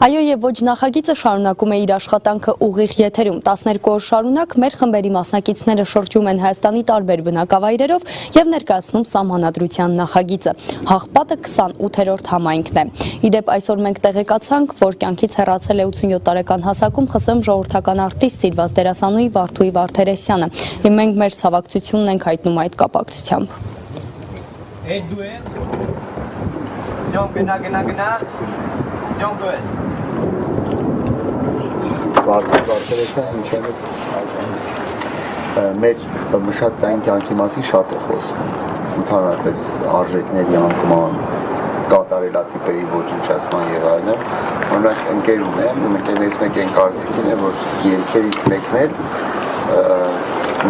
Այո, եւ ոչ նախագիծը շարունակում է իր աշխատանքը ուղիղ եթերում 12 օր շարունակ մեր խմբերի մասնակիցները շրջում են Հայաստանի տարբեր բնակավայրերով եւ ներկայացնում սահմանադրության նախագիծը։ Հաղպատը 28-րդ համայնքն է։ Իդեպ այսօր մենք տեղեկացանք, որ կյանքից հեռացել է 87 տարեկան հասակում ԽՍՀՄ ժողովրդական արտիստ Սիրված դերասանուհի Վարդուհի Վարդերեսյանը։ Եվ մենք մեր ցավակցությունն ենք հայտնում այդ կապակցությամբ։ Վարդուհի Վարդերեսյանը ինչպես մեր մշակութային կյանքի մասին շատ է խոսվում, ընդհանրապես արժեքների անկման, կատարելատիպերի ոչնչացման եւ այլն, օրինակ ընկեր ունեմ, ընկերներից մեկն կարծիքին է, որ երգերից մեկն է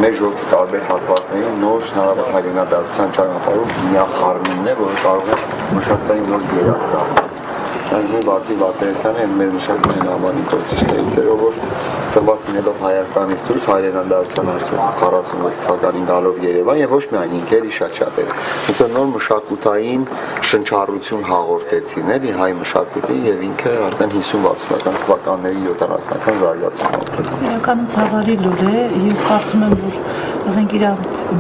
մեր ժողովրդի տարբեր հատվածների նոր հնարավոր հայրենադարձության ճանապարհով միախառնումն է, որը կարող է մշակութային նոր երանգ տալ։ Վարդուհի Վարդերեսյանը մեր մշակութային համալիրի գործիչներից էր, որ ծնված լինելով Հայաստանից դուրս հայրենադարձության արդյունքում 46 թվականին գալով Երևան եւ ոչ միայն ինքը, էլի շատ էր։ Ոնց որ նոր մշակութային շնչառություն հաղորդեցին էլի հայ մշակույթի եւ ինքը արդեն 50-60-ական թվականների 70-ական զարգացում ապրեց։ Իրականում ցավալի լուր է եւ կարծում եմ, որ ասենք իր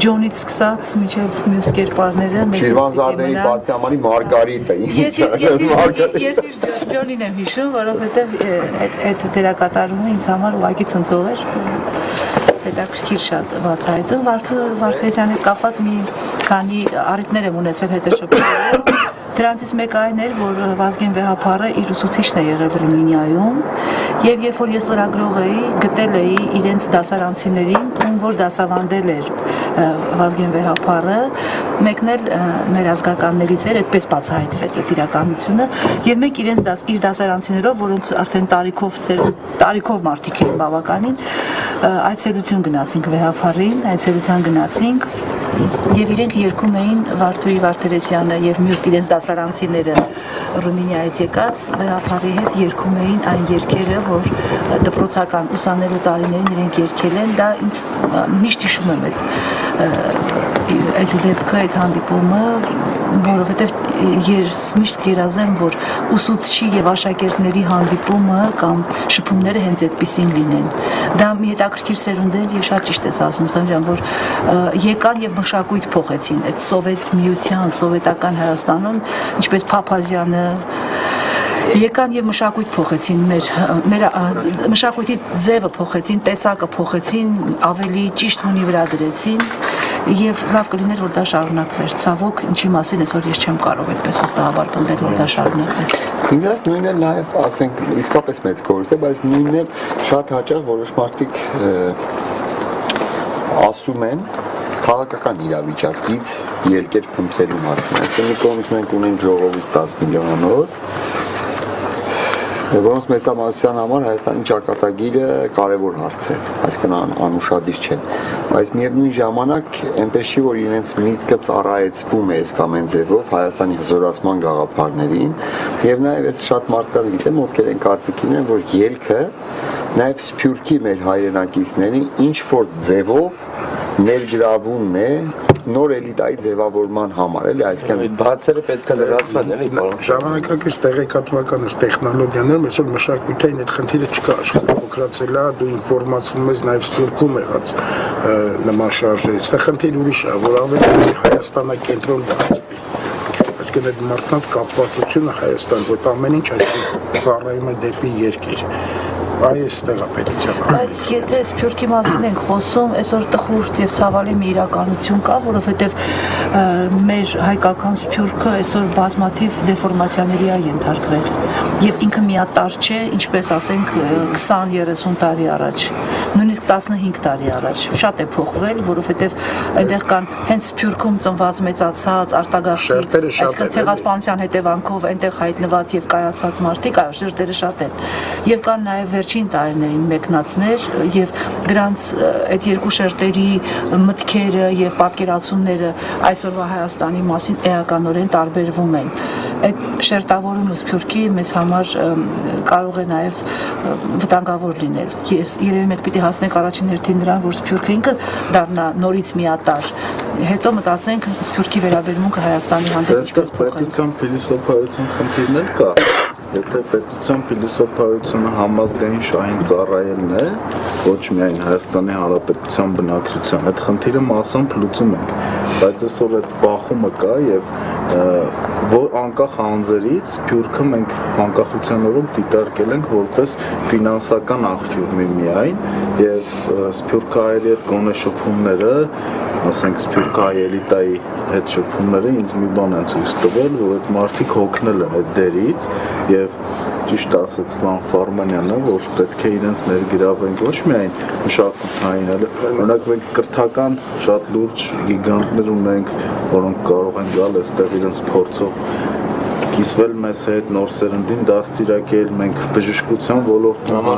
Ջոնից սկսած մինչև մյուս կերպարները մեզ Շիրվանզադեի պատկամանի Մարգարիտը։ Ես Ջոնին եմ հիշում, որովհետև այդ դերակատարումը ինձ համար ուղղակի ցնցող էր։ Հետաքրքիր շատ բացահայտում Վարդերեսյանի կապված մի քանի առիթներ եմ ունեցել հետաշփոթել։ Դրանցից մեկը այն էր, որ Վազգեն Վեհափառը իր ուսուցիչն է եղել Ռումինիայում եւ երբ որ ես լրագրող էի, գտել էի իրենց դասարանցիներին, ում որ դասավանդել էր Վազգեն Վեհափառը, մեկն էլ մեր ազգականներից էր, այդպես բացահայտվեց այդ իրականությունը եւ մենք իրենց իր դասարանցիներով, որոնք արդեն տարիքով մարդիկ էին բավականին, այցելություն գնացինք Վեհափառին, այցելության գնացինք եւ իրենք երգում էին Վարդուհի Վարդերեսյանը եւ մյուս իրենց դասարանցիները Ռումինիայից եկած Վեհափառի հետ երգում էին այն երգերը, որ դպրոցական ուսանելու տարիներին իրենք երգել են, դա ինձ միշտ հիշում եմ այդ դեպքը, այդ հանդիպումը, որովհետև ես միշտ կերազեմ, որ ուսուցչի եւ աշակերտների հանդիպումը կամ շփումները հենց այդպեսին լինեն։ Դա մի հետաքրքիր սերունդ է եւ շատ ճիշտ է ասում Սամյան, որ եկան եւ մշակույթ փոխեցին այդ սովետ միության, սովետական Հայաստանում, ինչպես Փափազյանը եկան եւ մշակույթ փոխեցին մեր մշակույթի ձևը փոխեցին, տեսակը փոխեցին, ավելի ճիշտ հունի վրա դրեցին եւ լավ կլիներ որ դա շարունակվեր։ Ցավոք, ինչի մասին այսօր ես չեմ կարող այդպես վստահաբար պնդել, որ դա շարունակվեց։ Ինձ նույնն է նաեւ, ասենք, իսկապես մեծ գործ է, բայց նույնն է շատ հաճախ որոշ մարդիկ ասում են քաղաքական իրավիճակից երկեր փնտրելու մասին։ Այսինքն մի կողմից մենք ունենք ժողովուրդ 10 միլիոնանոց, որոնց մեծամասնության համար Հայաստանի ճակատագիրը կարևոր հարց է, այսինքն անուշադիր չեն, բայց միևնույն ժամանակ այնպես չի, որ իրենց միտքը ծառայեցվում է այս կամ այն ձևով Հայաստանի հզորացման գաղափարներին եւ նաեւ ես շատ մարդկանց գիտեմ, ովքեր են կարծիքին են, որ ելքը նաեւ Սփյուռքի մեր հայրենակիցների ինչ որ ձևով ներգրավումն է նոր էլիտայի ձևավորման համար, էլի, այսինքն բացերը պետք է լրացվեն, էլի, ժամանակակից տեղեկատվական տեխնոլոգիաներում այսօր մշակութային այդ խնդիրը չկա, աշխարհօգրացել է, դու ինֆորմացիոն ես նաև Սփյուռքում եղած նման շարժեր, այստեղ խնդիր ուրիշ է, որ ավելի Հայաստանակենտրոն դարձվի, այսինքն այդ մարդկանց կապվածությունը Հայաստան, որ ամեն ինչ ծառայում է դեպի երկիր։ Այս տեղապետության։ Բայց եթե Սփյուռքի մասին ենք խոսում, այսօր տխուր եւ ցավալի մի իրականություն կա, որովհետեւ մեր հայկական Սփյուռքը այսօր բազմաթիվ դեֆորմացիաների է ենթարկվել եւ ինքը միատարր չէ, ինչպես ասենք 20-30 տարի առաջ, նույնիսկ 15 տարի առաջ շատ է փոխվել, որովհետեւ այնտեղ կան հենց Սփյուռքում ծնված մեծացած արտագաղթի, այսինքն ցեղասպանության հետևանքով այնտեղ հայտնված եւ կայացած մարդիկ, այո, շերտերը շատ են։ Եվ կան նաեւ վերջին տարիներին մեկնածներ եւ դրանց այդ երկու շերտերի մտքերը եւ պատկերացումները այսօրվա Հայաստանի մասին էականորեն տարբերվում են։ Այդ շերտավորումը Սփյուռքի մեզ համար կարող է նաեւ վտանգավոր լինել։ Ես երևի մենք պիտի հասնենք առաջին հերթին նրան, որ Սփյուռքը ինքը դառնա նորից միատարր։ Հետո մտածենք Սփյուռքի վերաբերմունքը Հայաստանի հանդեպ ինչպես փոխել։ Պետության փիլիսոփայության խնդիրներ կա։ Եթե պետության փիլիսոփայությունը համազգային շահին ծառայելն է, ոչ միայն Հայաստանի Հանրապետության բնակչության, այդ խնդիրը մասամբ լուծում ենք, բայց այսօր այդ բախումը կա եւ անկախ անձերից Սփյուռքը մենք անկախության օրոք դիտարկել ենք որպես ֆինանսական աղբյուր միայն եւ Սփյուռքահայերի հետ գոնե շփումները, ասենք Սփյուռքահայ էլիտայի հետ շփումները ինձ մի բան են ցույց տվել, որ այդ մարդիկ հոգնել են այդ դերից եւ ճիշտ ասեց Վան Ֆարմանյանը, որ պետք է իրենց ներգրավենք ոչ միայն մշակութային, այլ օրինակ մենք կրթական շատ լուրջ գիգանտներ ունենք, որոնք կարող են գալ այստեղ իրենց փորձով կիսվել մեզ հետ նոր սերնդին դաստիարակել, մենք բժշկության ոլորտում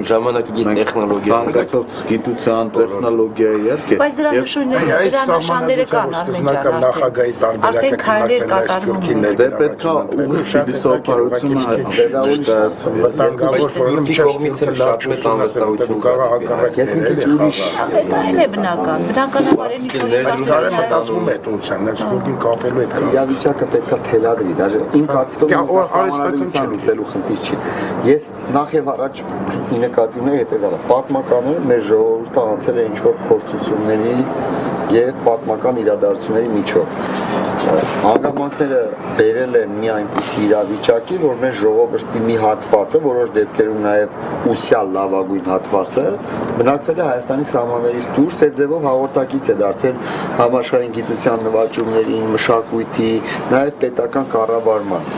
ժամանակակից տեխնոլոգիա, ցանկացած գիտության, տեխնոլոգիայի իհարկե, բայց դրա նշանները կան սկզբնական նախագահի տարբերակը դե պետք է ուղիղ փիլիսոփայությունը վտանգավոր ֆորում կողմից էլ շատ մեծ անվստահություն իրավիճակը պետք է թելադրի, դաժե իմ կարծիքով համանadrության լուծելու խնդիր չի։ Ես նախ եւ առաջ ի նկատի ունեմ հետեւյալը. պատմականը մեր ժողովուրդը անցել է ինչ-որ փորձությունների եւ պատմական իրադարձությունների միջով։ Հանգամանքները բերել են մի այնպիսի իրավիճակի, որ մեր ժողովրդի մի հատվածը, որոշ դեպքերում նաև ուսյալ լավագույն հատվածը, բնակվել է Հայաստանի սահմաններից դուրս, այդ ձևով հաղորդակից է դարձել համաշխարհային գիտության նվաճումներին, մշակույթի, նաև պետական կառավարման։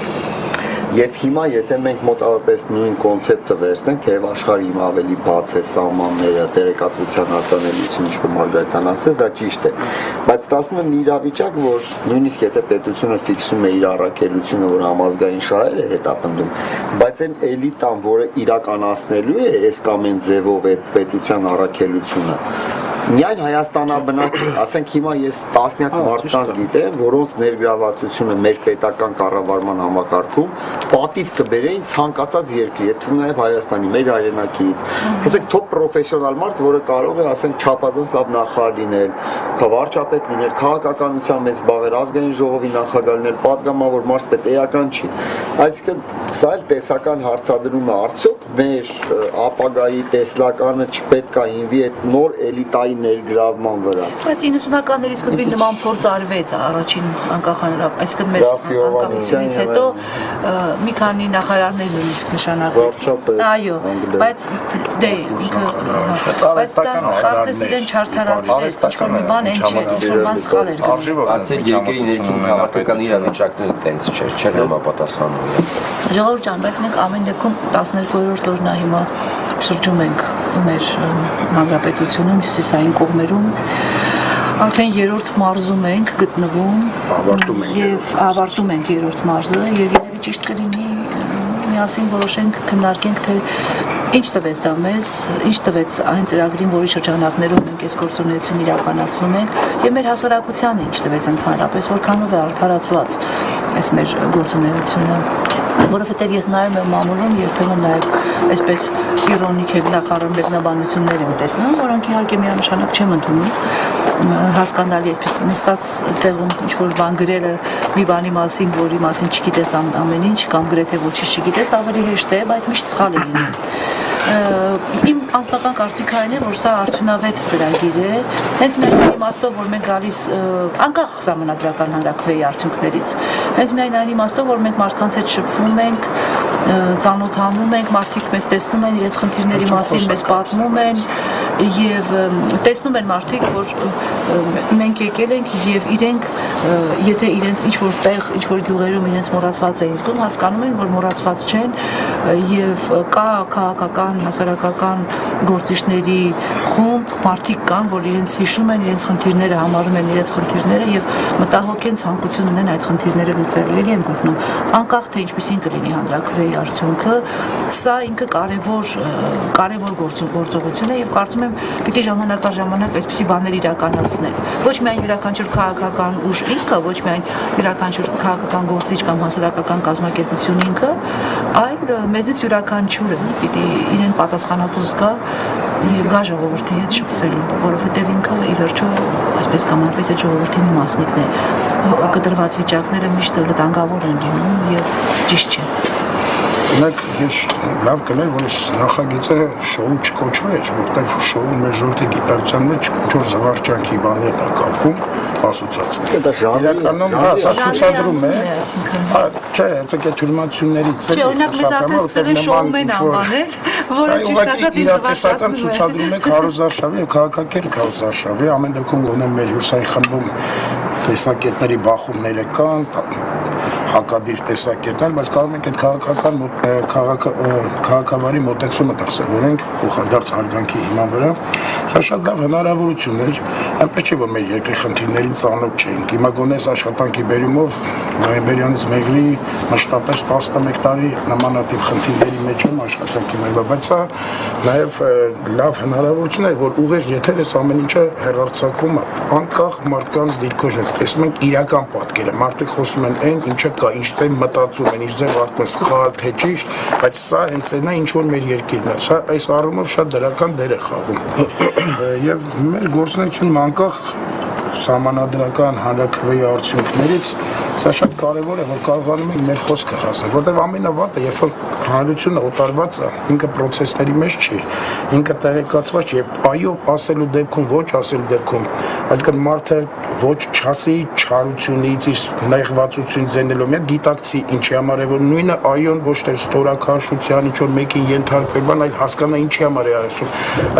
Եվ հիմա եթե մենք մոտավորապես նույն կոնցեպտը վերցնենք, թեև աշխարհը հիմա ավելի բաց է, սահմանները, տեղեկատվության հասանելիությունը, ինչ-որ Մարգարիտան ասեց, դա ճիշտ է, բայց ստացվում է մի իրավիճակ, որ նույնիսկ եթե պետությունը ֆիքսում է իր առաքելությունը, որ համազգային շահեր է հետապնդում, բայց այն էլիտան, որը իրականացնելու է այս կամ այն ձևով այդ պետության առաքելությունը, միայն Հայաստանաբնակ, ասենք հիմա ես տասնյակ մարդկանց գիտեմ, որոնց ներգրավվածությունը մեր պետական կառավարման համակարգում պատիվ կբերեին ցանկացած երկրի, եթե թվում նաև Հայաստանի, մեր հայրենակից, ասենք top պրոֆեսիոնալ մարդ, որը կարող է, ասենք չափազանց լավ նախարար լինել, վարչապետ լինել, քաղաքականության մեծ զբաղեր, ազգային ժողովի նախագահ լինել, պատգամավոր մարզպետ էական չի։ Այսինքն սա էլ տեսական հարցադրում է, արդյոք մեր ապագայի տեսլականը չպետք է հիմնվի այդ նոր էլիտայի ներգրավման վրա։ Բայց 90-ականների սկզբին նման փորձ արվեց առաջին անկախանրավ, այսինքն մեր անկախությունից հետո մի քանի նախարարներ նույնիսկ նշանակվեցին։ Այո, բայց դե բայց դա կարծես իրեն չարդարացրեց, ինչ-որ մի բան այն չէ, ինչ-որ բան սխալ էր գնում։ Բացի երկրի ներքին քաղաքական իրավիճակները տենց չէր համապատասխանում։ Ժողովուրդ ջան, բայց մենք ամեն դեպքում 12-րդ օրն է հիմա շրջում ենք մեր հանրապետությունում, հյուսիսային կողմերում, արդեն 3-րդ մարզում ենք գտնվում եւ ավարտում ենք 3-րդ մարզը եւ երևի ճիշտ կլինի միասին որոշենք, քննարկենք, թե ինչ տվեց դա մեզ, ինչ տվեց այն ծրագրին, որի շրջանակներում մենք այս գործունեությունը իրականացնում ենք եւ մեր հասարակությանը ինչ տվեց ընդհանրապես, որքանով է արդարացված այս մեր գործունեությունը, որովհետեւ ես նայում եմ մամուլում երբեմն նաեւ այսպես իրոնիկ հետնախառն մեկնաբանություններ եմ տեսնում, որոնք իհարկե միանշանակ չեմ ընդունում, հասկանալի այսպես նստած տեղում ինչ-որ բան գրելը մի բանի մասին, որի մասին չգիտես ամեն ինչ կամ գրեթե ոչինչ չգիտես, ավելի հեշտ է, բայց միշտ սխալ է լինում։ Իմ անձնական կարծիքը այն է, որ սա արդյունավետ ծրագիր է, հենց միայն իմաստով, որ մենք գալիս անկախ սահմանադրական հանրաքվեի արդյունքներից, հենց միայն այն իմաստով, որ մենք մարդկանց հետ շփվում ենք, ծանոթանում ենք, մարդիկ մեզ տեսնում են, իրենց խնդիրների մասին մեզ պատմում են եւ տեսնում են մարդիկ, որ մենք եկել ենք եւ իրենք, եթե իրենց ինչ-որ տեղ, ինչ-որ գյուղերում իրենց մոռացված էին զգում, հասկանում են, որ մոռացված չեն եւ կա քաղաքական, հասարակական գործիչների խումբ, մարդիկ կան, որ իրենց հիշում են, իրենց խնդիրները համարում են իրենց խնդիրները եւ մտահոգ են, ցանկություն ունեն այդ խնդիրները լուծելու։ Ելի եմ գտնում, անկախ թե ինչպեսին կլինի հանրաքվեի արդյունքը, սա ինքը կարևոր գործողություն է եւ կարծում եմ պիտի ժամանակ առ ժամանակ այսպիսի բաներ իրականացնել։ Ոչ միայն յուրաքանչյուր քաղաքական ուժ ինքը, ոչ միայն յուրաքանչյուր քաղաքական գործիչ կամ հասարակական կազմակերպություն ինքը, այլ մեզից յուրաքանչյուրը պիտի իրեն պատասխանատու զգա եւ գա ժողովրդի հետ շփվելու, որովհետեւ ինքը ի վերջո այսպես կամ այնպես այդ ժողովրդի մի մասնիկն է։ Կտրված վիճակները միշտ վտանգավոր են լինում եւ ճիշտ չէ։ Ունեք ես լավ կներ, որ ես նախագիծը շոու չկոչվեր, որտեղ շոու մեր ժողովրդի գիտակցության մեջ ինչ-որ զվարճանքի բանի է կապվում, ասոցիացվում։ Դա ժանրի Իրականում հա, սա ցուցադրում է։ Հա, չէ, դա թյուրիմացություններից է։ Չէ, օրինակ մեզ արդեն սկսել է շոումեն անվանել, որը ճիշտ ասած ինձ զվարճացնում է։ Ցուցադրում է քարոզարշավի եւ քաղաքակիրթ քարոզարշավի, ամեն դեպքում գոնե մեր հյուսային խմբում տեսակետների բախումները կան, հակադիր տեսակետներ, բայց կարող ենք այդ քաղաքավարի մոտեցումը դրսևորենք փոխադարձ հարգանքի հիման վրա։ Սա շատ լավ հնարավորություն էր, այնպես չէ որ մեր երկրի խնդիրներին ծանոթ չէինք։ Հիմա գոնե աշխատանքի բերումով նոյեմբերյանից մեղրի մշտապես 11 տարի նմանատիպ խնդիրների մեջ եմ աշխատանքի մեջ, բայց սա նաև լավ հնարավորություն է, որ ուղիղ եթեր էս ամեն ինչը հեռարձակվում է, անկախ մարդկանց դիրքորոշ։ Տեսնում ենք իրական պատկերը, մարդիկ խոսում են այն, ինչը կա, ինչ ձեր մտածում են, ինչ ձեր վարդում սխալ թե ճիշտ, բայց սա հենց այնա ինչ որ մեր երկիրն է, սա այս առումով շատ դրական դեր է խաղում։ Եվ մեր գործունեությունը անկախ սահմանադրական հանրաքվեի արդյունքներից սա շատ կարևոր է, որ կարողանում ենք մեր խոսքը հասնել, որտեղ ամենավատը, երբ որ հանրությունը օտարված է, ինքը process-ների մեջ չի, ինքը տեղեկացված չի, եւ այո ասելու դեպքում, ոչ ասելու դեպքում, այսինքն մարդը ոչ չասի չարությունից, իր նեղվածությունից զենելով, միա գիտակցի ինչի համար է, որ նույնը այոն ոչ թե ստորաքաշության, ինչ որ մեկին ենթարկվել, բան, այլ հասկանա ինչի համար է ասում։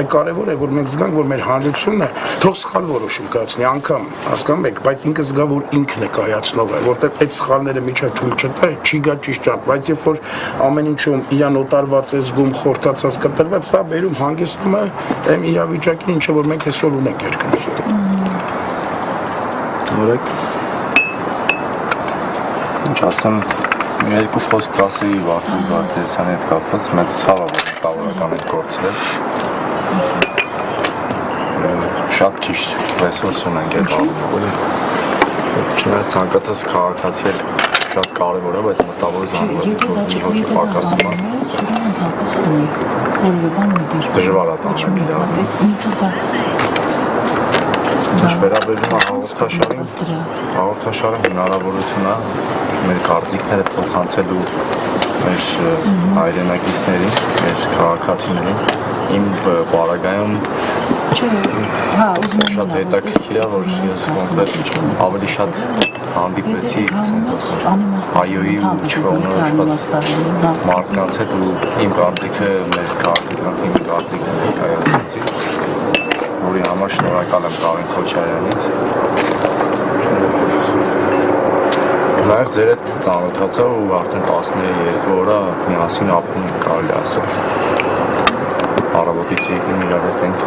Այդ կարևոր է, որ մենք զգանք, որ մեր հանրությունը թող սխալ որոշում կայացնի, անգամ հասկանում եք, բայց ինքը զգա, որ ինքն է կայացնող է, որտեղ այդ սխալները միջա թույլ չտա, չի գա ճիշտ ճանապարհ, բայց երբ որ ամեն ինչում իրան օտարված է զգում, խորտացած կտրված, սա բերում հանգեցնում է այն իրավիճակին, ինչը որ մենք այսօր ունենք երկրում։ Օրեք։ Ինչ ասեմ, երկու խոսք ասեի Վարդան Վարդանյանի հետ կապված, մեծ ցավ է, որ մտավորական են գործել։ Շատ քիչ ռեսուրս ունենք այդ առումով։ Չնայած ցանկացած քաղաքացի էլ շատ կարևոր է, բայց մտավոր զանգվածից որ մի հոգի պակասում է։ Դժվար է տանել իրար։ Ինչ վերաբերում է հաղորդաշարը հնարավորություն է մեր կարծիքները փոխանցելու մեր հայրենակիցներին, մեր քաղաքացիներին, իմ պարագայում շատ հետաքրքիր է, որ ես կոնկրետ ավելի շատ հանդիպեցի հայոյի ու չկողմնորոշված մարդկանց հետ ու իմ կարծիքը մեր քաղաքական թիմի կարծիքները կայացրեցի, որի համար շնորհակալ եմ Կարեն Քոչարյանից։ Նաև ձեր հետ ծանոթացա ու արդեն 12 օր է միասին ապրում ենք, կարելի ասել։ Առավոտից եկնում իրար հետ ենք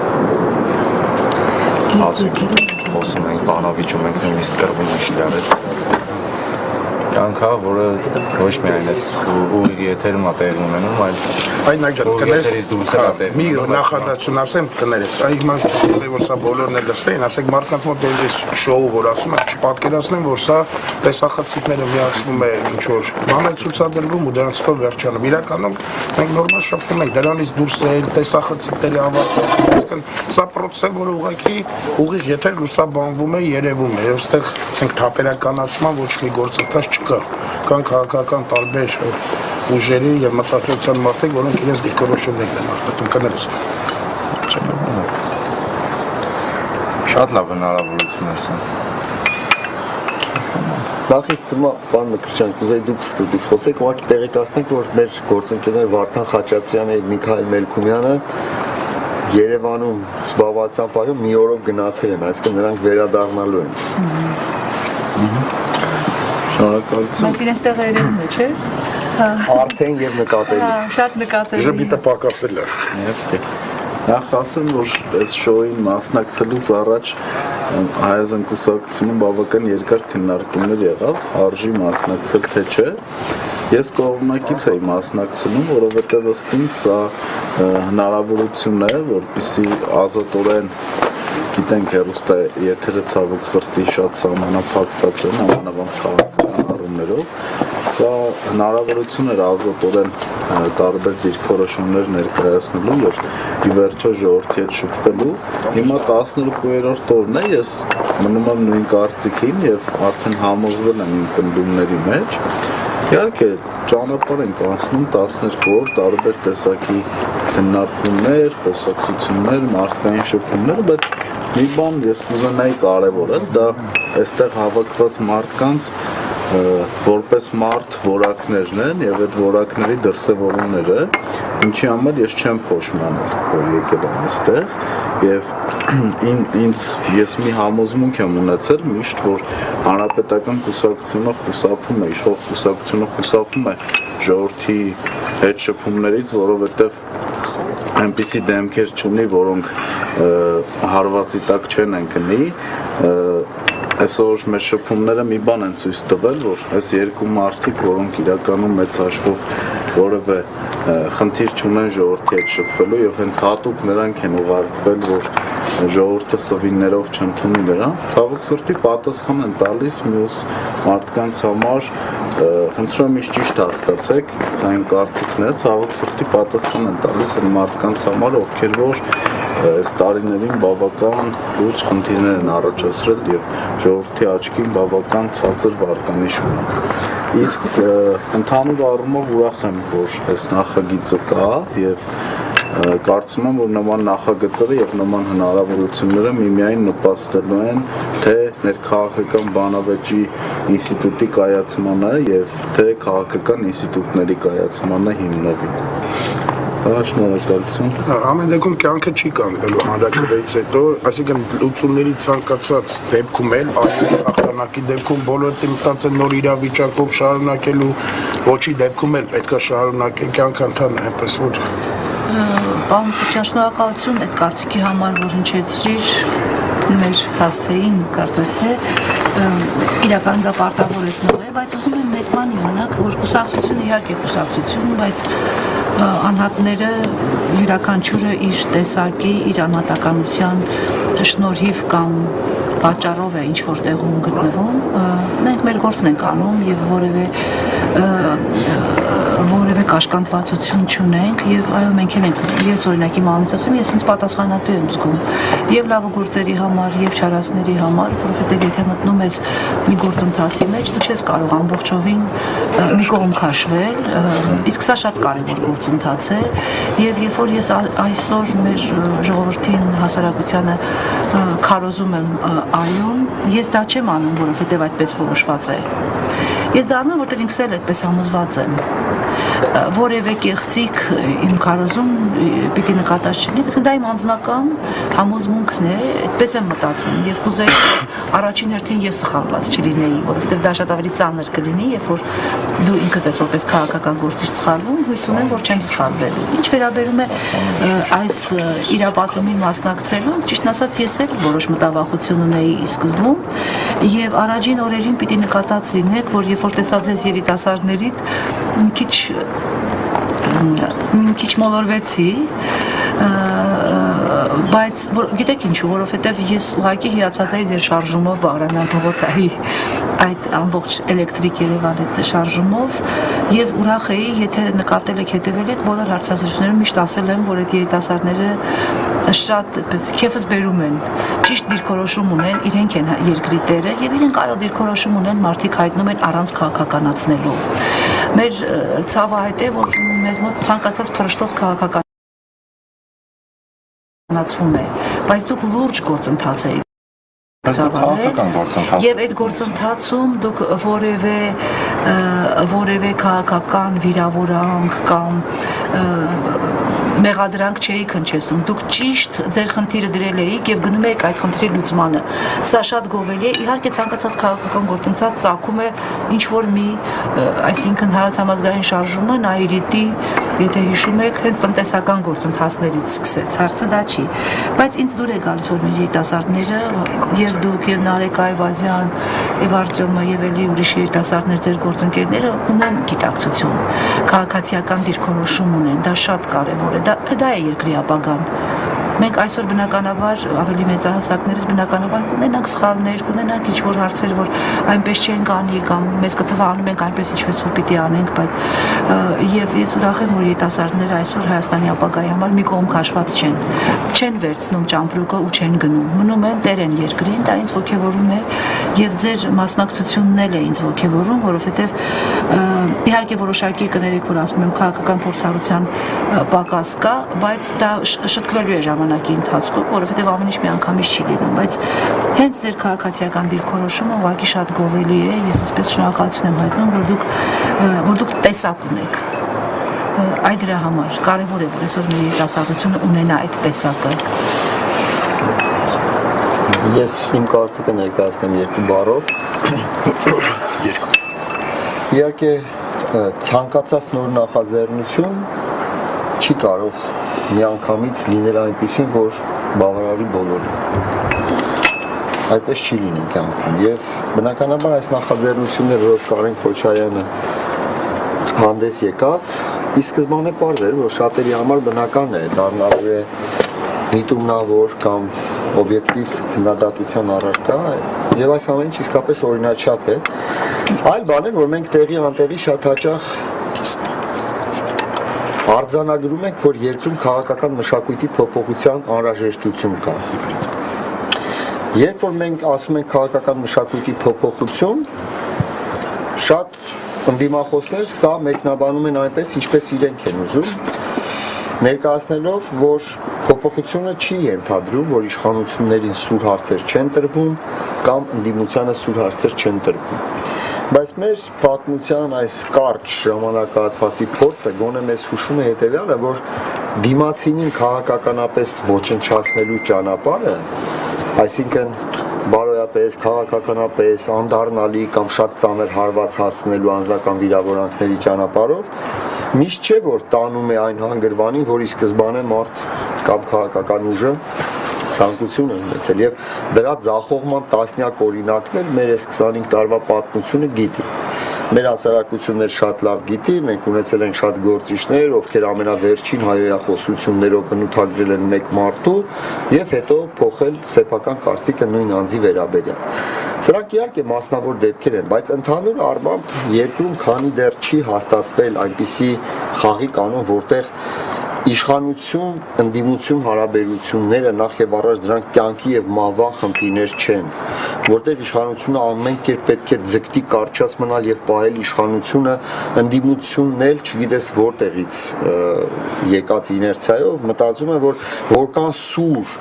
խոսում ենք, բանավիճում ենք, նույնիսկ կռվում ենք իրար հետ։ Կյանքա, որը ոչ միայն էս ուղիղ եթերում է տեղի ունենում, այլ մի նախադասություն ասեմ կներես, այգման որ սա բոլորն էլ լսեին, ասեք մարդկանց մոտ դες շոու որ ասում եք, չպատկերացնեմ, որ սա տեսախցիկները միացնում է ինչ-որ բան է ցուցադրվում ու դրանց հետո վերջանում։ Իրականում մենք նորմալ շփվում ենք, դրանից դուրս է տեսախցիկների ավարտը, սա process է, որը ուղղակի ուղիղ եթեր լուսաբանվում է, երևում է, այստեղ ասենք թատերականացման ոչ մի գործընթաց չկա, կան քաղաքական տարբեր ուժերի եւ մտածողության մարդիկ, որոնք իրենց դիրքորոշումներն են արտադրում, կներես։ Շատ լավ հնարավորություն է սա։ Նախ ինձ թվում է, պարոն Մկրտչյան, կուզեի դուք սկզբից խոսեք, ուղղակի տեղեկացնենք, որ մեր գործընկերներ Վարդան Խաչատրյանը եւ Միքայել Մելքումյանը Երևանում զբաղվածության պարում մի օրով գնացել են, այսինքն նրանք վերադառնալու են։ Շնորհակալություն։ Բայց իրենց տեղը երևում է, չէ՞։ Արդեն եւ նկատելի։ Շատ նկատելի։ Ժպիտը պակասել է։ Նախ ասեմ, որ այս շոուին մասնակցելուց առաջ հայազն կուսակցությունում բավական երկար քննարկումներ եղավ, արժի մասնակցել թե չէ։ Ես կողմնակից էի մասնակցնում, որովհետև ըստ ինձ սա հնարավորություն է, որպեսզի ազատորեն գիտենք հեռուստա եթերը ցավոք սրտի շատ սահմանափակված են անվանաբար քաղաքական առումներով։ Սա հնարավորություն էր ազատորեն տարբեր դիրքորոշումներ ներկայացնելու եւ ի վերջո ժողովրդի հետ շփվելու։ Հիմա 12-րդ օրն է, ես մնում եմ նույն կարծիքին եւ արդեն համոզվել եմ իմ պնդումների մեջ։ Իհարկե ճանապարհ ենք անցնում 12 օր տարբեր տեսակի քննարկումներ, խոսակցություններ, մարդկային շփումներ, բայց մի բան ես կուզենայի կարևորել, դա այստեղ հավաքված մարդկանց որպես մարդ որակներն են եւ այդ որակների դրսեւորումները, ինչի համար ես չեմ փոշմանել, որ եկել եմ այստեղ եւ ես մի համոզմունք եմ ունեցել միշտ, որ հանրապետական կուսակցությունը խուսափում է, իշխող կուսակցությունը խուսափում է ժողովրդի հետ շփումներից, որովհետեւ այնպիսի դեմքեր չունի, որոնք հարվածի տակ չեն ընկնի, այսօր մեր շփումները մի բան են ցույց տվել, որ այս երկու մարդիկ, որոնք իրականում մեծ հաշվով որևէ խնդիր չունեն ժողովրդի հետ շփվելու եւ հենց հատուկ նրանք են ուղարկվել, որ ժողովուրդը սվիններով չընդունի նրանց, ցավոք սրտի պատասխան են տալիս մյուս մարդկանց համար, խնդրում եմ ճիշտ հասկացեք, սա իմ կարծիքն է, ցավոք սրտի պատասխան են տալիս այն մարդկանց համար, ովքեր որ այս տարիներին բավական լուրջ խնդիրներ են առաջացրել եւ ժողովրդի աչքին բավական ցածր վարկանիշ ունեն։ Իսկ ընդհանուր առումով ուրախ եմ, որ այս նախագիծը կա եւ կարծում եմ, որ նման նախագծերը եւ նման հնարավորությունները միմիայն նպաստելու են թե ներքաղաքական բանավեճի ինստիտուտի կայացմանը եւ թե քաղաքական ինստիտուտների կայացմանը հիմնովին։ Շնորհակալություն։ Ամեն դեպքում կյանքը չի կանգնելու հանրաքվեից հետո, այսինքն լուծումների ցանկացած դեպքում էլ հաղթանակի դեպքում բոլորը մտածեն նոր իրավիճակով շարունակելու, ոչի դեպքում էլ պետք է շարունակել կյանքը ընթանա, այնպես որ Պարոն Տիչյան, շնորհակալություն այդ կարծիքի համար, որ հնչեցրիր մեր հասցեին, կարծես թե իրական դա պարտավորեցնող է, բայց ուզում եմ մեկ բան իմանալ, որ կուսակցությունը իհարկե կուսակցություն, բայց անհատները յուրաքանչյուրը իր տեսակի, իր անհատականության շնորհիվ կամ պատճառով է ինչ որ տեղում գտնվում, մենք մեր գործն ենք անում եւ որևէ կաշկանդվածություն չունենք եւ այո մենք էլ ենք ես օրինակի մանից ասեմ ես ինձ պատասխանատու եմ զգում եւ լավ գործերի համար եւ չարասների համար որովհետեւ եթե մտնում ես մի գործընթացի մեջ դու չես կարող ամբողջովին մի կողմ քաշվել իսկ սա շատ կարեւոր գործընթաց է եւ երբ որ ես այսօր մեր ժողովրդին հասարակությանը քարոզում եմ այուն ես դա չեմ անում որովհետեւ այդպես որոշված է ես դա անում եմ որովհետեւ ինքս էլ այդպես համոզված եմ որևէ կեղծիք իմ քարոզում պիտի նկատած չլինի, իսկ դա իմ անձնական համոզմունքն է, այդպես եմ մտածում եւ կուզեի առաջին հերթին ես սխալված չլինեի, որովհետեւ դա շատ ավելի ծանր կլինի, երբ որ դու ինքդ ես որպես քաղաքական գործիչ սխալվում, հույս ունեմ, որ չեմ սխալվելու։ Ինչ վերաբերում է այս իրապատումին մասնակցելուն, ճիշտ ասած ես էլ որոշ մտավախություն ունեի սկզբում եւ առաջին օրերին պիտի նկատած լինեք, որ երբ որ տեսա ձեզ երիտասարդներից մի քիչ մոլորվեցի բայց գիտեք ինչու որովհետև ես ուղղակի հիացած էի ձեր շարժումով Բաղրամյան փողոցի այդ ամբողջ էլեկտրիկ Երևան այդ շարժումով եւ ուրախ էի եթե նկատել եք հետեւել եք բոլոր հարցազրույցներում միշտ ասել եմ որ այդ երիտասարդները շատ այսպես քեֆս բերում են ճիշտ դիրքորոշում ունեն իրենք են երկրի տերը եւ իրենք այո դիրքորոշում ունեն մարդիկ հայտնում են առանց քաղաքականացնելու մեր ցավը այդ է որ մեզ մոտ ցանկացած փրշտոց քաղաքականացվում է բայց դուք լուրջ գործընթաց եք Եվ այդ գործընթացում դուք որևէ քաղաքական վիրավորանք կամ մեղադրանք չէիք հնչեցնում, դուք ճիշտ ձեր խնդիրը դրել էիք եւ գնում եք այդ խնդրի լուծմանը։ Սա շատ գովելի է, իհարկե ցանկացած քաղաքական գործընթաց ծագում է ինչ որ մի, այսինքն հայոց համազգային շարժումը Նաիրիտի, եթե հիշում եք, հենց տնտեսական գործընթացներից սկսեց, հարցը դա չի։ Բայց ինձ դուր է գալիս որ մեր երիտասարդները եւ դուք եւ Նարեկ Այվազյան, եւ Արտյոմը եւ էլի ուրիշ երիտասարդներ ձեր գործընկերները ունեն գիտակցություն, քաղաքացիական դիրքորոշում ունեն, դա շատ կարեւոր է, դա է երկրի ապագան։ Մենք այսօր բնականաբար ավելի մեծահասակներս բնականաբար կունենանք սխալներ, կունենանք ինչ-որ հարցեր, որ այնպես չենք անի կամ մեզ կթվանում ենք այնպես ինչպես որ պիտի անենք, բայց եւ ես ուրախ եմ, որ երիտասարդները այսօր Հայաստանի ապագայի համար մի կողմ քաշված չեն վերցնում ճամպրուկը ու չեն գնում, մնում են տեր են երկրին, դա ինձ ոգևորում է եւ ձեր մասնակցությունն էլ է ինձ ոգևորում, որովհետեւ իհարկե որոշակի կներեք, որ ասում եմ քաղաքական փորձառության պակաս կա, բայց դա շտկվելու է ժամանակի ընթացքում, որովհետեւ ամեն ինչ միանգամից չի լինում, բայց հենց ձեր քաղաքացիական դիրքորոշումը ուղղակի շատ գովելի է, ես այսպես շնորհակալություն եմ հայտնում, որ դուք տեսակ ունեք։ Այդ դրա համար կարևոր է, որ այսօր մեր երիտասարդությունը ունենա այդ տեսակը։ Ես իմ կարծիքը ներկայացնեմ երկու բառով։ Իհարկե ցանկացած նոր նախաձեռնություն չի կարող միանգամից լինել այնպիսին, որ բավարարի բոլորին։ Այդպես չի լինի կյանքում եւ բնականաբար այս նախաձեռնությունները, որ Կարեն Քոչարյանը հանդես եկավ, ի սկզբանե պարզ էր, որ շատերի համար բնական է դառնալու է միտումնավոր կամ օբյեկտիվ քննադատության առարկա եւ այս ամենը իսկապես օրինաչափ է։ Այլ բան է, որ մենք տեղի անտեղի շատ հաճախ արձանագրում ենք, որ երկրում քաղաքական մշակույթի փոփոխության անհրաժեշտություն կա։ Երբ որ մենք ասում ենք քաղաքական մշակույթի փոփոխություն, շատ ընդդիմախոսներ սա մեկնաբանում են այնպես, ինչպես իրենք են ուզում, ներկայացնելով, որ փոփոխությունը չի ենթադրում, որ իշխանություններին սուր հարցեր չեն տրվում կամ ընդդիմությանը սուր հարցեր չեն տրվում։ Բայց մեր պատմության այս կարճ ժամանակահատվածի փորձը գոնե մեզ հուշում է հետևյալը, որ դիմացինին քաղաքականապես ոչնչացնելու ճանապարհը, այսինքն բարոյապես, քաղաքականապես, անդառնալի կամ շատ ծանր հարված հասնելու անձնական վիրավորանքների ճանապարհով միշտ չէ, որ տանում է այն հանգրվանին, որի սկզբանե մարդ կամ քաղաքական ուժը ցանկություն է ունեցել եւ դրա ձախողման տասնյակ օրինակներ մեր այս 25 տարվա պատմությունը գիտի։ Մեր հասարակություններ շատ լավ գիտի, մենք ունեցել ենք շատ գործիչներ, ովքեր ամենավերջին հայոյախոսություններով բնութագրել են մեկ մարդու եւ հետո փոխել սեփական կարծիքը նույն անձի վերաբերյալ։ Սրանք իհարկե մասնավոր դեպքեր են, բայց ընդհանուր առմամբ երկրում քանի դեռ չի հաստատվել այնպիսի խաղի կանոն, որտեղ իշխանություն, ընդդիմություն հարաբերությունները նախ եւ առաջ դրանք կյանքի եւ մահվան խնդիրներ չեն, որտեղ իշխանությունը ամեն կերպ պետք է ձգտի կարճած մնալ եւ պահել իշխանությունը, ընդդիմությունն էլ չգիտես որտեղից եկած իներցիայով մտածում է, որ որքան սուր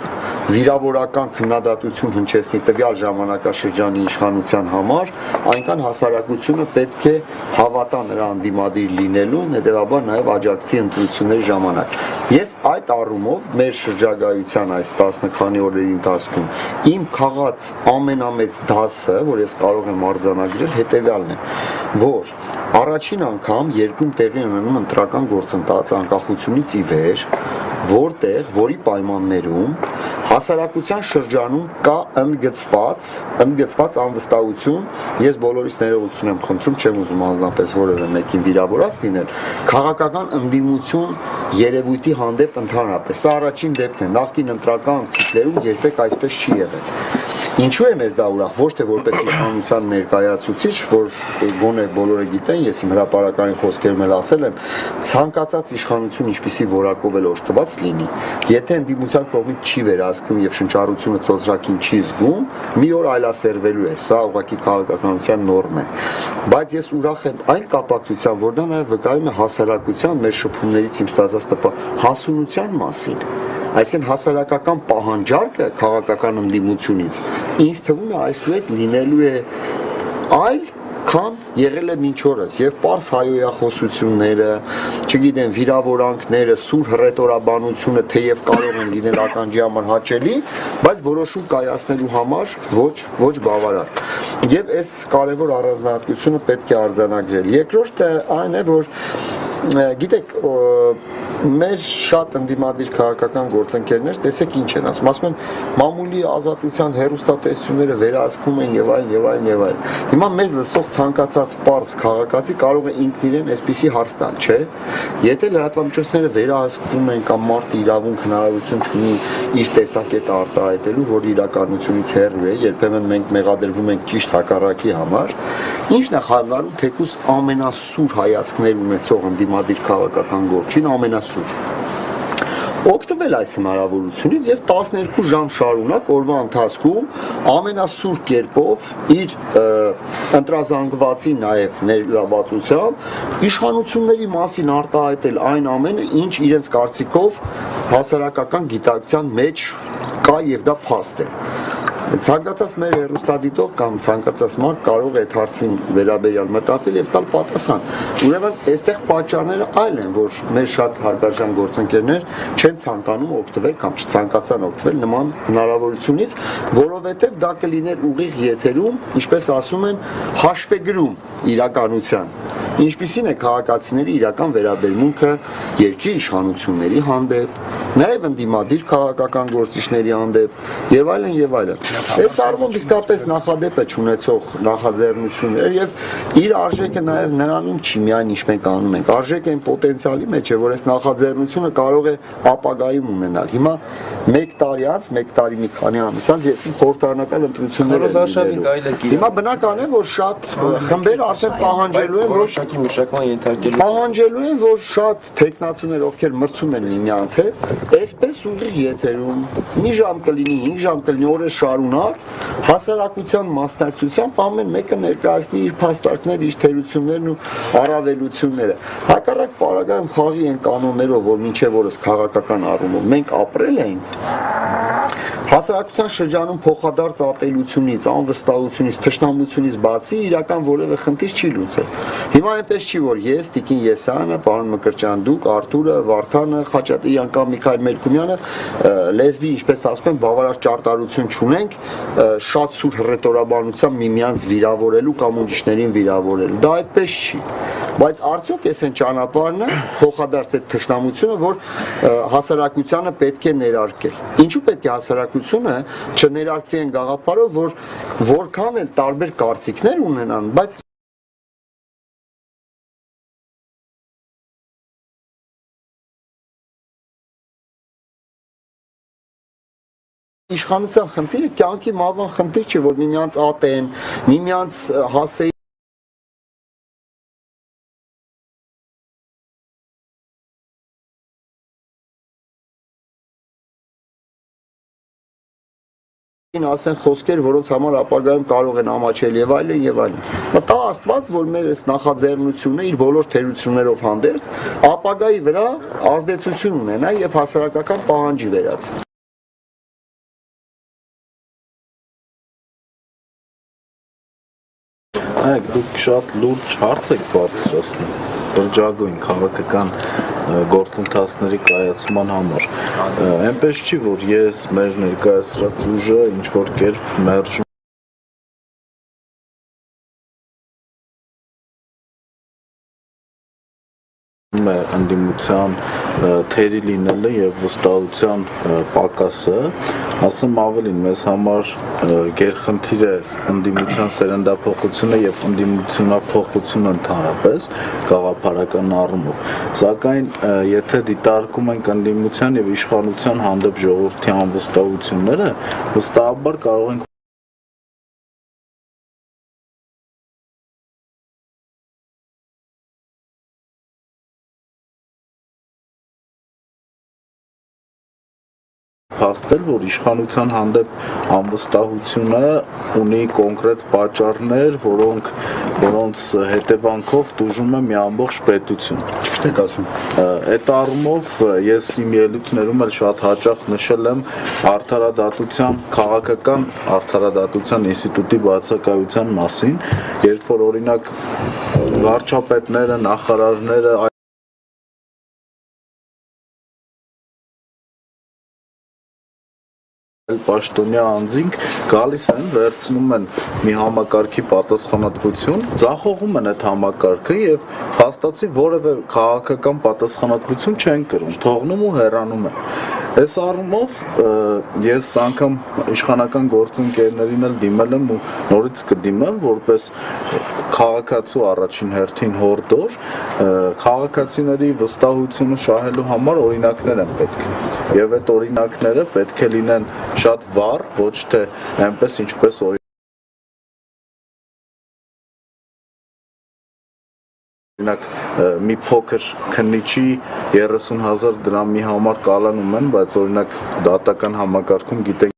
վիրավորական քննադատություն հնչեցնի տվյալ ժամանակաշրջանի իշխանության համար, այնքան հասարակությունը պետք է հավատա նրա անդիմադիր լինելուն, հետեւաբար նաեւ աջակցի ընտրությունների ժամանակ։ Ես այդ առումով մեր շրջագայության այս 10 քանի օրերի ընթացքում իմ քաղաց ամենամեծ դասը, որ ես կարող եմ արձանագրել, հետեւյալն է, որ առաջին անգամ երկրում տեղի ունենում ընտրական գործընթաց անկախությունից ի վեր, որի պայմաններում հասարակության շրջանում կա ընդգծված անվստահություն, ես բոլորից ներողություն եմ խնդրում, չեմ ուզում անձնապես որևէ մեկին վիրավորած լինել, քաղաքական ընդդիմություն երևույթի հանդեպ ընդհանրապես։ Սա առաջին դեպքն է, նախկին ընտրական ցիկլերում երբեք այսպես չի եղել։ Ինչու է մեզ դա ուրախ, ոչ թե որպես իշխանության ներկայացուցիչ, որ գոնե բոլորը գիտեն, ես իմ հրապարակային խոսքերում էլ ասել եմ, ցանկացած իշխանություն ինչպիսի որակով էլ օժտված լինի, եթե ընդդիմության կողմից չի վերահսկվում եւ շնչառությունը ծոծրակին չի զգում, մի օր այլասերվելու է, սա ուղղակի քաղաքականության նորմ է։ Բայց ես ուրախ եմ այն կապակցությամբ, որ դա նաեւ վկայում է հասարակության մեր շփումներից իմ ստացած հասունության մասին։ Այսինքն հասարակական պահանջարկը քաղաքական ընդդիմությունից ինձ թվում է այսուհետ լինելու է այլ, քան եղել է մինչ օրս եւ պարզ հայոյախոսությունները, չգիտեմ, վիրավորանքները, սուր հռետորաբանությունը թեև կարող են լինել ականջի համար հաճելի, բայց որոշում կայացնելու համար ոչ բավարար։ Եվ այս կարևոր առանձնահատկությունը պետք է արձանագրել։ Երկրորդը այն է, որ գիտեք, մեր շատ ընդդիմադիր քաղաքական գործընկերներ, տեսեք ինչ են ասում են մամուլի ազատության հեռուստատեսությունները վերահսկվում են եւ այլն եւ այլն եւ այլն։ Հիմա մեզ լսող ցանկացած պարզ քաղաքացի կարող է ինքն իրեն այսպիսի հարց տալ, չէ՞։ Եթե լրատվամիջոցները վերահսկվում են կամ մարդը իրավունք հնարավորություն ունի իր տեսակետը արտահայտելու, որ իրականությունից հեռու է, երբեմն մենք մեղադրվում ենք ճիշտ հակառակի համար, ինչն է խանգարում թեկուզ ամենասուր հայացքներ ունեցող ընդդիմադիր քաղաքական գործին ամենասուր օգտվել այս հնարավորությունից եւ 12 ժամ շարունակ օրվա ընթացքում ամենասուր կերպով իր ընտրազանգվածի նաեւ ներգրավվածությամբ իշխանությունների մասին արտահայտել այն ամենը, ինչ իրենց կարծիքով հասարակական գիտակցության մեջ կա եւ դա փաստ է։ Ցանկացած մեր հեռուստադիտող կամ ցանկացած մարդ կարող է այդ հարցին վերաբերյալ մտածել եւ տալ պատասխան։ Ուրեմն այստեղ պատճառները այլ են, որ մեր շատ հարգարժան գործընկերներ չեն ցանկանում օգտվել կամ չցանկացան օգտվել նման հնարավորությունից, որովհետեւ դա կլիներ ուղիղ եթերում, ինչպես ասում են, հաշվեգրում իրականության։ Ինչպիսին է քաղաքացիների իրական վերաբերմունքը երկրի իշխանությունների հանդեպ, նաև ընդդիմադիր քաղաքական գործիչների հանդեպ եւ այլն եւ այլն։ Այս առումով իսկապես նախադեպ է ունեցող նախաձեռնություններ եւ իր արժեքը նաև նրանում չի միայն ինչ մենք անում ենք, արժեքը այն պոտենցիալի մեջ է, որ այս նախաձեռնությունը կարող է ապագայում ունենալ։ Հիմա 1 տարի անց, 1 տարի մի քանի ամիս անց երկու խորհրդարանական ընտրություններ են։ Հիմա բնական է, որ շատ խմբեր արդեն պահանջելու են, որ մշակման ենթարկելու պահանջելու են, որ շատ տեխնացուներ, ովքեր մրցում են միմյանց հետ, այսպես ուղիղ եթերում մի ժամ կլինի, 5 ժամ կլինի, օրեր շարունակ հասարակության մասնակցությամբ ամեն մեկը ներկայացնի իր փաստարկները, իր թերություններն ու առավելությունները։ Հակառակ պարագայում խաղի են կանոններով, որ մինչև օրս քաղաքական առումով մենք ապրել ենք, հասարակության շրջանում փոխադարձ ատելությունից, անվստահությունից, թշնամությունից բացի իրական որևէ խնդիր չի լուծել։ Հիմա այնպես չի, որ ես, Տիկին Եսյանը, պարոն Մկրտչյան, դուք, Արթուրը, Վարդանը, Խաչատրյան կամ Միքայել Մերկումյանը լեզվի, ինչպես ասում են, բավարար ճարտարություն չունենք շատ սուր հռետորաբանությամբ միմյանց վիրավորելու կամ ուրիշներին վիրավորելու։ Դա այդպես չի։ Բայց արդյոք այս են ճանապարհն է փոխադարձ այդ թշնամությունը, որ հասարակությանը պետք է ներարկել։ Ինչու պետք է հասարակությունը չներարկվի այն գաղափարով, որ որքան էլ տարբեր կարծիքներ ունենան, բայց իշխանության խնդիրը կյանքի մահվան խնդիր չէ, որ միմյանց ատեն, միմյանց հասեին ասեն խոսքեր, որոնց համար ապագայում կարող են ամաչել եւ այլն եւ այլն։ Մտա Աստված, որ մեր այս նախաձեռնությունը իր բոլոր թերություններով հանդերձ ապագայի վրա ազդեցություն ունենա եւ հասարակական պահանջի վերածվի։ Այո, դուք շատ լուրջ հարց եք բարձրացնում բրջագույն քաղաքական գործընթացների կայացման համար։ Այնպես չի, որ ես մեր ներկայացրած ուժը ինչ որ կերպ մերժում է ընդդիմության թերի լինելը եւ վստահության պակասը, ասեմ ավելին, մեզ համար գերխնդիր է ընդդիմության սերնդափոխությունը եւ ընդդիմությունափոխությունը ընդհանրապես գաղափարական առումով։ Սակայն եթե դիտարկում ենք ընդդիմության եւ իշխանության հանդեպ ժողովրդի անվստահությունները, վստահաբար կարող ենք փաստել, որ իշխանության հանդեպ անվստահությունը ունի կոնկրետ պատճառներ, որոնց հետևանքով տուժում է մի ամբողջ պետություն։ Ճիշտ եք ասում։ Այդ առումով ես իմ ելույթներում էլ շատ հաճախ նշել եմ արդարադատության, քաղաքական արդարադատության ինստիտուտի բացակայության մասին, երբ որ օրինակ վարչապետները, նախարարները Պաշտոնյա անձինք գալիս են, վերցնում են մի համակարգի պատասխանատվություն, ձախողում են այդ համակարգը եւ հաստատի որևէ քաղաքական պատասխանատվություն չեն կրում, թողնում ու հեռանում են։ Այս առումով ես անգամ իշխանական գործընկերներին էլ դիմել եմ ու նորից կդիմեմ, որպես քաղաքացու առաջին հերթին հորդոր, քաղաքացիների վստահությունը շահելու համար օրինակներ են պետք։ Եվ այդ օրինակները պետք է լինեն շատ վառ, ոչ թե այնպես ինչպես օրինակ մի փոքր քննիչի 30,000 դրամի համար կալանում են, բայց օրինակ դատական համակարգում գիտենք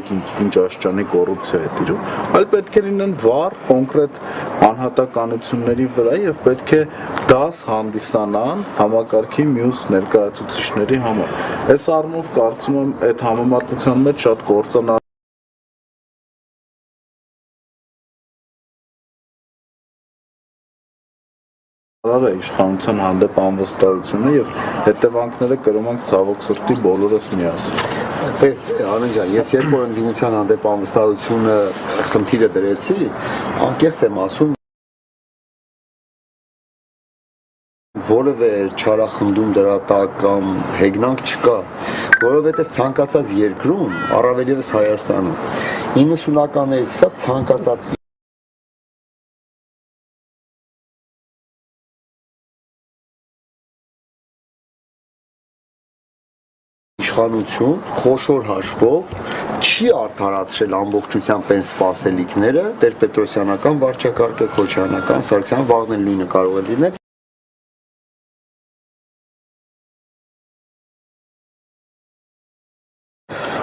ինչ աշխանի կոռուպցիա է տիրում, այլ պետք է լինեն վառ, կոնկրետ անհատականությունների վրա եւ պետք է դաս հանդիսանան համակարգի մյուս ներկայացուցիչների համար։ Այս առումով կարծում եմ այդ համեմատության մեջ շատ կործանարար է իշխանության հանդեպ անվստահությունը եւ հետևանքները կրում ենք ցավոք սրտի բոլորս միասին։ Տես Արեն ջան, ես երբ որ ընդդիմության հանդեպ անվստահությունը խնդիրը դրեցի, անկեղծ եմ ասում, որևէ չարախնդում դրա տակ կամ հեգնանք չկա, որովհետև ցանկացած երկրում, առավել ևս Հայաստանում, 90-ականներից սա ցանկացած իշխանություն խոշոր հաշվով չի արդարացրել ամբողջությամբ այն սպասելիքները տեր-պետրոսյանական վարչակարգը, քոչարյանական, Սարգսյան վաղն էլ նույնը կարող է լինել։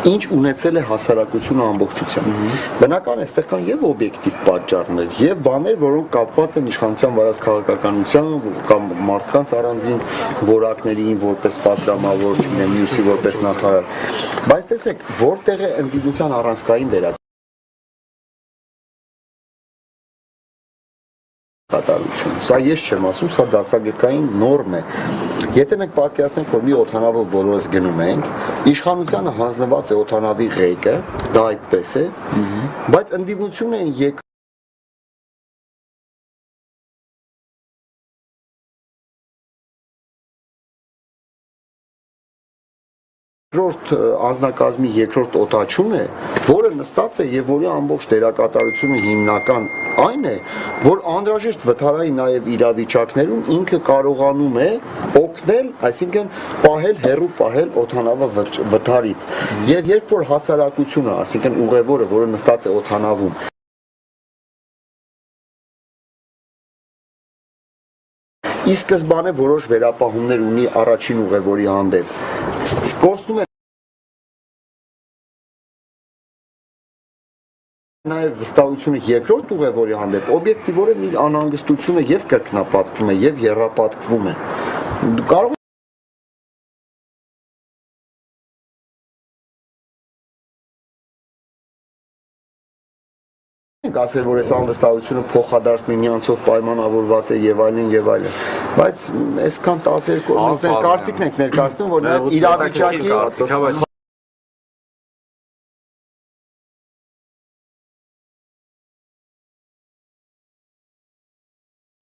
Ինչ ունեցել է հասարակությունը ամբողջությամբ։ Բնական է, այստեղ կան եւ օբյեկտիվ պատճառներ, եւ բաներ, որոնք կապված են իշխանության վարած քաղաքականությամբ կամ մարդկանց առանձին որակներին, որպես պատգամավոր, չգիտեմ, մյուսի որպես նախարար։ Բայց տեսեք, որտեղ է ընդդիմության առանցքային դերակատարությունը։ Սա ես չեմ ասում, սա դասագրքային նորմ է։ Եթե մենք պատկերացնենք, որ մի օդանավով բոլորս գնում ենք, իշխանությանը հանձնված է օդանավի ղեկը, դա այդպես է, բայց ընդդիմությունը երկրորդ անձնակազմի երկրորդ օդաչուն է, որը նստած է եւ որի ամբողջ դերակատարությունը հիմնական այն է, որ անհրաժեշտ վթարային նաեւ իրավիճակներում ինքը կարողանում է օգնել, այսինքն պահել, հեռու պահել օդանավը վթարից։ Եվ երբ որ հասարակությունը, այսինքն ուղևորը, որը նստած է օդանավում, ի սկզբանե որոշ վերապահումներ ունի առաջին ուղևորի հանդեպ, կորցնում է նաև վստահությունը երկրորդ ուղևորի հանդեպ, օբյեկտիվորեն իր անհանգստությունը եւ կրկնապատկվում է եւ եռապատկվում է։ Կարող ենք ասել, որ այս անվստահությունը փոխադարձ միմյանցով պայմանավորված է եւ այլն, բայց այսքան 12 կարծիքն ենք ներկայացնում, որ նաև իրավիճակի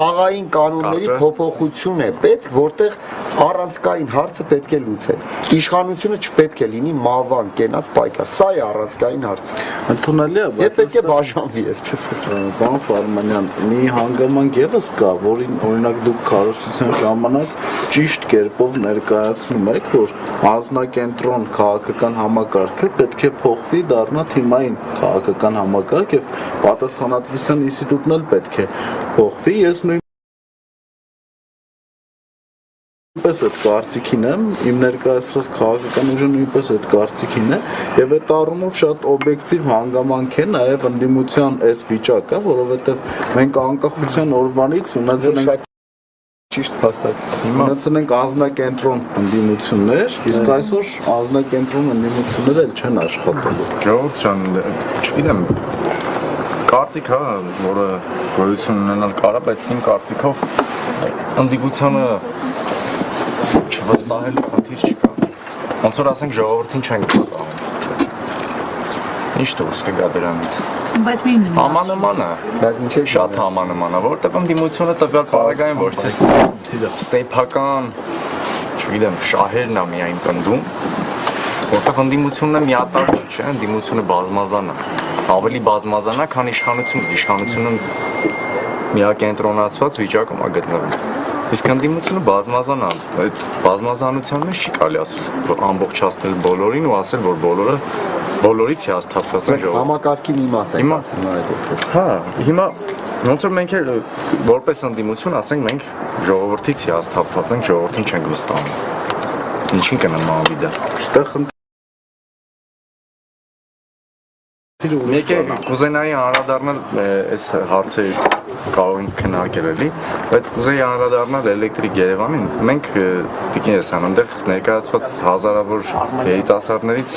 Աղային կանոնների փոփոխություն է պետք, որտեղ առանցքային հարցը պետք է լուծել։ Իշխանությունը չպետք է լինի մալվան կենաց պայքար։ Սա է առանցքային հարցը։ Ընդունելի է, բայց պետք է բաժանվի, այսպես ասած։ Պարոն Ֆարմանյան, մի հանգամանք եւս կա, որին օրինակ դուք քարոզության ժամանակ ճիշտ կերպով ներկայացնում եք, որ անձնակենտրոն քաղաքական համակարգը պետք է փոխվի, դառնա թիմային քաղաքական համակարգ եւ պատասխանատվության ինստիտուտն էլ պետք է փոխվի։ Ես նույնպես այդ կարծիքին եմ, իմ ներկայացրած քաղաքական ուժը նույնպես այդ կարծիքին է եւ այդ առումով շատ օբյեկտիվ հանգամանք է նաեւ ընդդիմության այս վիճակը, որովհետեւ մենք անկախության օրվանից ունեցել ենք ճիշտ փաստաթղթ։ Ունեցել ենք անձնակենտրոն ընդդիմություններ, իսկ այսօր անձնակենտրոն ընդդիմությունները էլ չեն աշխատելու։ Ժողովուրդ ջան, չգիտեմ, կարծիք հա, որը գոյություն ունենալ կարա, բայց իմ կարծիքով ընդդիմությունը չվստահելու խնդիր չկա։ Ոնց որ ասենք ժողովրդին չենք վստահում։ Ինչ դուրս կգա դրանից։ Բայց մի նման։ Համանման է։ Բայց ինչ է Շատ համանման է, որտեղ ընդդիմությունը տվյալ պարագային ոչ թե սեփական, չգիտեմ, շահերն է միայն պնդում, որտեղ ընդդիմությունը միատարր չի, չէ՞, ընդդիմությունը բազմազան է։ Ավելի բազմազան է, քան իշխանությունը, իշխանությունը միակենտրոնացված վիճակում է գտնվում։ Իսկ ընդդիմությունը բազմազան է, այդ բազմազանության մեջ չի կարելի ասել, որ ամբողջացնել բոլորին ու ասել, որ բոլորից հիասթափված են ժողովուրդը։ Համակարգի մի մաս է ասում այդ դեպքում։ Հա, հիմա ոնց որ մենք էլ որպես ընդդիմություն ասենք մենք ժողովրդից հիասթափված ենք, ժողովրդին չենք վստահում։ Ինչին կնմանվի դա։ Այստեղ Մեկը կուզենայի անդրադառնալ այս հարցերը կարող ենք քննարկել էլի, բայց կուզեի անդրադառնալ Էլեկտրիկ Երևանին։ Մենք Տիկին Եսյան, այնտեղ ներկայացված հազարավոր երիտասարդներից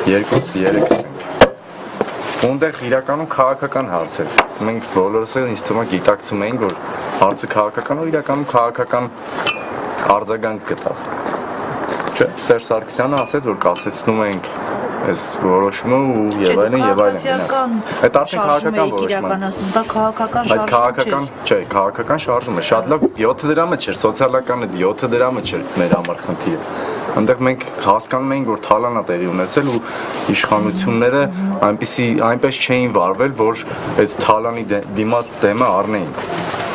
երկուց երեքս ենք։ Ունդեղ իրականում քաղաքական հարց էր։ Մենք բոլորս էլ ինձ թվում է գիտակցում էինք, որ հարցը քաղաքական ու իրականում քաղաքական արձագանք գտավ։ Չէ, Սերժ Սարգսյանը ասեց, որ կասեցնում ենք այս որոշումը ու եւ այլն եւ այլն։ Այդ արդեն քաղաքական որոշում է։ Դա քաղաքական Բայց շարժում չէ, քաղաքական շարժում է։ Շատ լավ 7 դրամը չէր, սոցիալականը 7 դրամը չէր մեր համար խնդիրը։ Այնտեղ մենք հասկանում էինք, որ թալան է տեղի ունեցել ու իշխանությունները այնպես չէին վարվել, որ այդ թալանի դիմաց դեմը առնեին։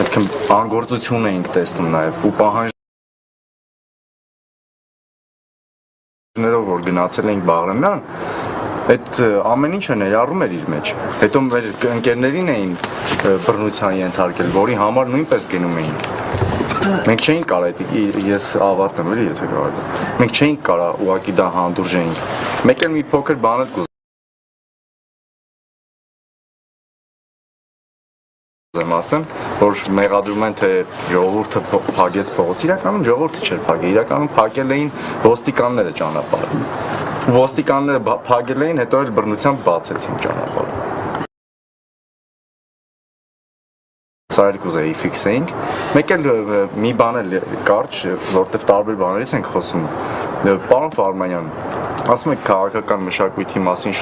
Այսինքն անգործություն էինք տեսնում նաև ու պահանջներով որ գնացել էինք Բաղրամյան, այդ ամեն ինչը ներառում էր իր մեջ։ Հետո մեր ընկերներին էին բռնության ենթարկել, որի համար նույնպես գնում էինք։ Մենք չէինք կարող, ես ավարտեմ էլի, եթե կարող։ Մենք չէինք կարող ուղղակի դա հանդուրժեինք։ Մեկ էլ մի փոքր բան եմ ասեմ, որ մեղադրում են, թե ժողովուրդը փակեց փողոց, իրականում ժողովուրդը չէր փակել, իրականում փակել էին ոստիկանները ճանապարհը։ Ոստիկանները փակել էին, հետո էլ բռնությամբ բացեցին ճանապարհը։ Սա կուզեի ֆիքսեինք։ Մեկ էլ մի բան էլ կարճ, որտեղ տարբեր բաներից ենք խոսում։ Պարոն Ֆարմանյան, ասում եք քաղաքական մշակույթի մասին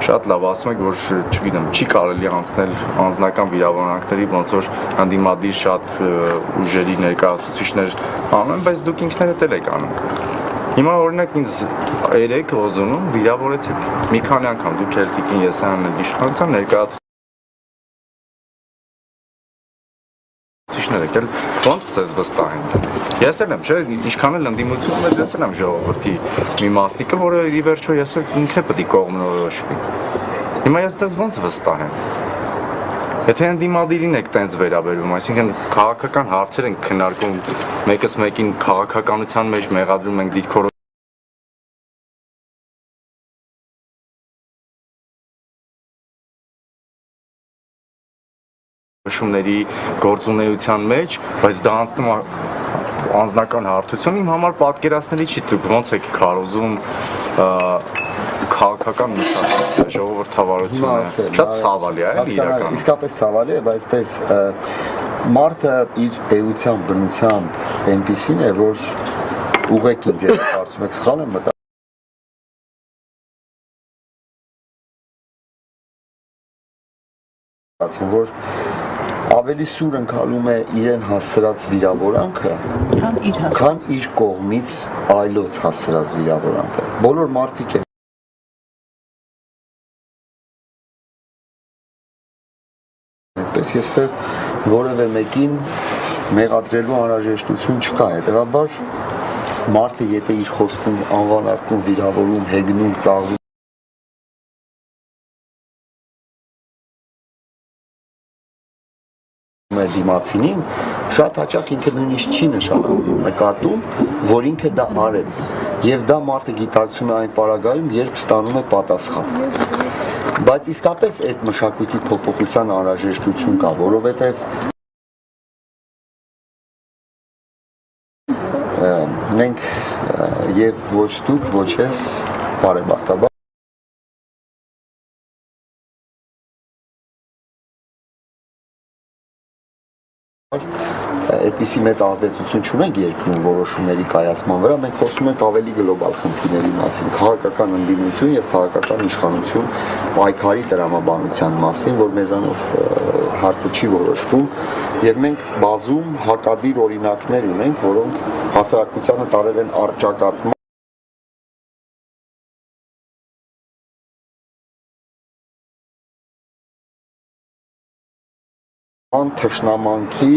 շատ լավ ասում եք, որ չգիտեմ, չի կարելի անցնել անձնական վիրավորանքների, ոնց որ հանդիմադիր շատ ուժերի ներկայացուցիչներ անում, բայց դուք ինքներդ էլ եք անում։ Հիմա օրինակ ինձ 3 օձոնում վիրավորեցիք։ Մի քանի անգամ դուք էլ Տիկին Եսյանն իշխանության ներկայացուցիչներ եք, ոնց ձեզ վստահեն։ Ես էլ եմ, չէ, ինչքան էլ ընդդիմությունում ես էլ եմ ժողովրդի մի մասնիկը, որը ի վերջո ես էլ ինքը պետք է կողմնորոշվի։ Հիմա ես ձեզ ոնց վստահեմ։ Եթե ընդդիմադիրին եք տենց վերաբերվում, այսինքն քաղաքական հարցեր ենք քննարկում, մեկս մեկին քաղաքականության մեջ մեղադրում ենք դիրքորոշ շումների գործունեության մեջ, բայց դա անցնում է անձնական հարթություն, իմ համար պատկերացնելի չի, դուք ոնց եք քարոզում քաղաքական մշակույթը, ժողովրդավարությունը, շատ ցավալի է, էլի իրականում։ Իսկապես ցավալի է, բայց տես մարդը իր էության բնությամբ այնպիսին է, որ ուղղակի ձեր կարծում եք սխալ եմ մտա որ ավելի սուր ընկալում է իրեն հասցրած վիրավորանքը, քան իր կողմից այլոց հասցրած վիրավորանքը։ Բոլոր մարդիկ են այդպես, ես դեռ որևէ մեկին մեղադրելու անհրաժեշտություն չկա, հետևաբար մարդը եթե իր խոսքում անվանարկում, վիրավորում, հեգնում, ծաղրում դիմացինին, շատ հաճախ ինքը նույնիսկ չի նկատում, որ ինքը դա արեց, եւ դա մարդը գիտակցում է այն պարագայում, երբ ստանում է պատասխան։ Բայց իսկապես այդ մշակույթի փոփոխության անհրաժեշտություն կա, որովհետեւ մենք եւ ոչ դուք, ոչ ես բարեբախտաբար այդպիսի մեծ ազդեցություն չունենք երկրում որոշումների կայացման վրա, մենք խոսում ենք ավելի գլոբալ խնդիրների մասին, քաղաքական ընդդիմություն եւ քաղաքական իշխանություն պայքարի տրամաբանության մասին, որ մեզանով հարցը չի որոշվում եւ մենք բազում հակադիր օրինակներ ունենք, որոնք հասարակությանը տարել են առճակատման թշնամանքի,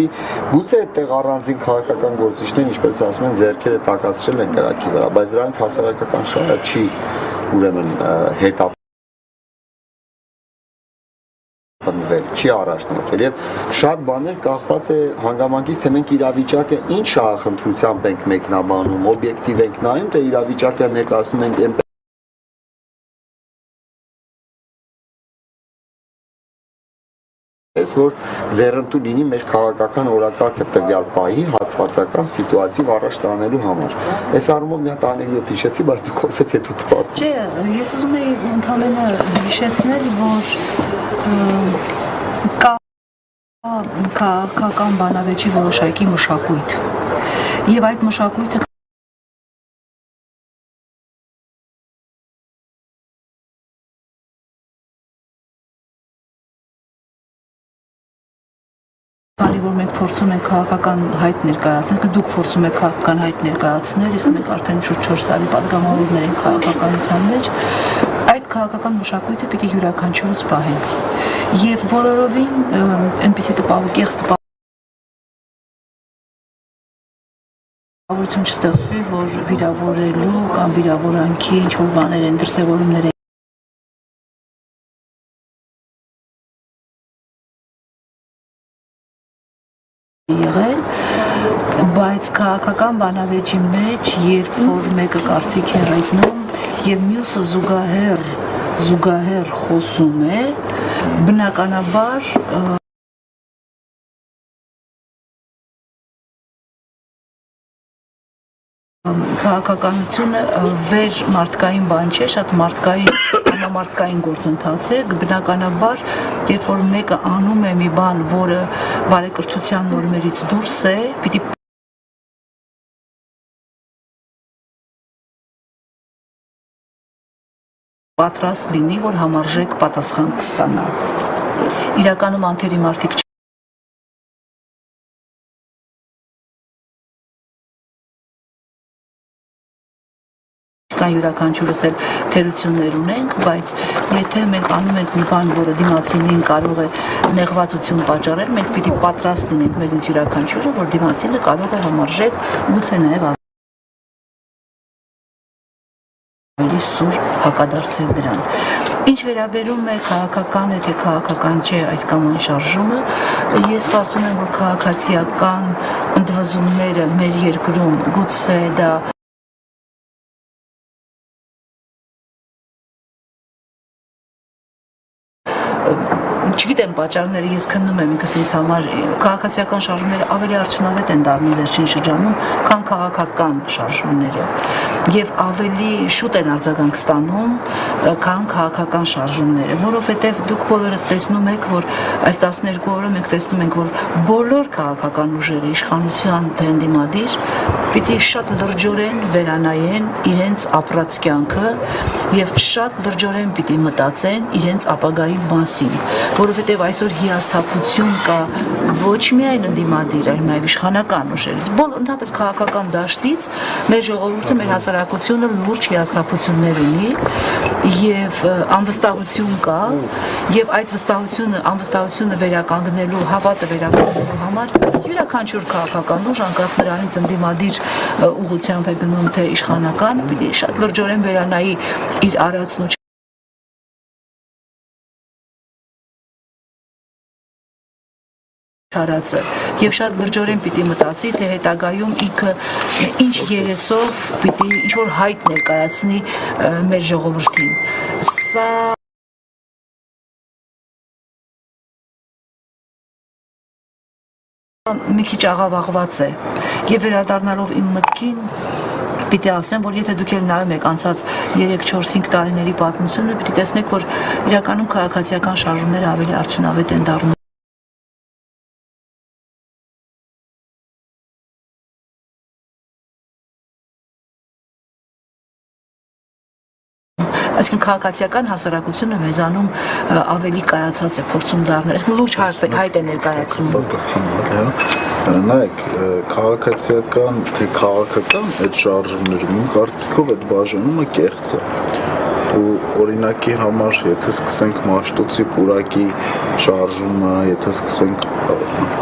գուցե այդտեղ առանձին քաղաքական գործիչներն, ինչպես ասում են, ձեռքերը տակացրել են կրակի վրա, բայց դրանից հասարակական շահը չի ուրեմն հետապնդվել, չի առաջնորդվել եւ շատ բաներ կախված է հանգամանքից, թե մենք իրավիճակը ինչ շահախնդրությամբ ենք մեկնաբանում, օբյեկտիվ ենք նայում, թե իրավիճակը ներկայացնում ենք որ ձեռնտու լինի մեր քաղաքական օրակարգը տվյալ պահի հատվածական սիտուացիվ առաջ տանելու համար։ Այս առումով մի հատ անեկդոտ հիշեցի, բայց դուք խոսեք հետո կպատմեմ։ Չէ, ես ուզում եի ընդհանրապես հիշեցնել, որ կա քաղաքական բանավեճի որոշակի մշակույթ։ Եվ այդ մշակույթը Քանի որ մենք փորձում ենք քաղաքական հայտ ներկայացնել, դուք փորձում եք քաղաքական հայտ ներկայացնել, իսկ մենք արդեն շուրջ 4 տարի պատգամավորներ ենք քաղաքականության մեջ, այդ քաղաքական մշակույթը պիտի յուրաքանչյուրս պահենք։ Եվ բոլորովին այնպիսի կեղծ տպավորություն չստեղծվի, որ վիրավորելու կամ վիրավորանքի ինչ-որ բաներ են դրսևորումներ եղել, բայց քաղաքական բանավեճի մեջ, երբ որ մեկը կարծիք է հայտնում եւ մյուսը զուգահեռ խոսում է, բնականաբար քաղաքականությունը վեր մարդկային բան չէ, շատ համամարտկային գործընթաց է, բնականաբար, երբ որ մեկը անում է մի բան, որը բարեկրթության նորմերից դուրս է, պիտի պատրաստ լինի, որ համարժեք պատասխան կստանա։ Իրականում անթերի մարդիկ յուրաքանչյուրս էլ թերություններ ունենք, բայց եթե մենք անում ենք մի բան, որը դիմացինին կարող է նեղվածություն պատճառել, մենք պիտի պատրաստ լինենք մեզնից յուրաքանչյուրը, որ դիմացինը կարող է համարժեք գուցե նաև ավելի սուր հակադարձել դրան։ Ինչ վերաբերում է քաղաքական է, թե քաղաքական չէ այս կամ այն շարժումը, ես կարծում եմ, որ քաղաքացիական ընդվզումները մեր երկրում գուցե դա Չգիտեմ պատճառները, ես քննում եմ ինքս ինձ համար քաղաքացիական շարժումները ավելի արդյունավետ են դառնում վերջին շրջանում, քան քաղաքական շարժումները եւ ավելի շուտ են արձագանք ստանում, քան քաղաքական շարժումները, որովհետեւ դուք բոլորը տեսնում եք, որ այս 12 օրը մենք տեսնում ենք, որ բոլոր քաղաքական ուժերը իշխանության թե ընդդիմադիր պիտի շատ լրջորեն վերանայեն իրենց ապրած կյանքը եւ շատ լրջորեն պիտի մտածեն իրենց ապագայի մասին, որովհետև այսօր հիասթափություն կա ոչ միայն ընդդիմադիր, այլ նաև իշխանական ուժերից, ընդհանրապես քաղաքական դաշտից մեր ժողովուրդը, մեր հասարակությունը լուրջ հիասթափություններ ունի եւ անվստահություն կա եւ այդ անվստահությունը վերականգնելու, հավատը վերականգնելու համար յուրաքանչյուր քաղաքական ուժ, անկախ նրանից ընդդիմադիր ուղղությամբ է գնում թե իշխանական, պիտի շատ լրջորեն վերանայի իր արածն ու հարացը եւ շատ լրջորեն պիտի մտածի, թե հետագայում ինքը ինչ երեսով պիտի ինչ-որ հայտ ներկայացնի մեր ժողովրդին։ Սա մի քիչ աղավաղված է եւ վերադառնալով իմ մտքին պիտի ասեմ, որ եթե դուք էլ նայում եք անցած 3-4-5 տարիների պատմությունը, պիտի տեսնեք, որ իրականում քաղաքացիական շարժումները ավելի արդյունավետ են դառնում Այսինքն քաղաքացիական հասարակությունը մեզանում ավելի կայացած է փորձում դառնել, այսինքն լուրջ հայտ է ներկայացնում։ Նայեք, քաղաքացիական թե քաղաքական այդ շարժումներում իմ կարծիքով այդ բաժանումը կեղծ է։ Ու օրինակի համար, եթե սկսենք Մաշտոցի պուրակի շարժումը, եթե սկսենք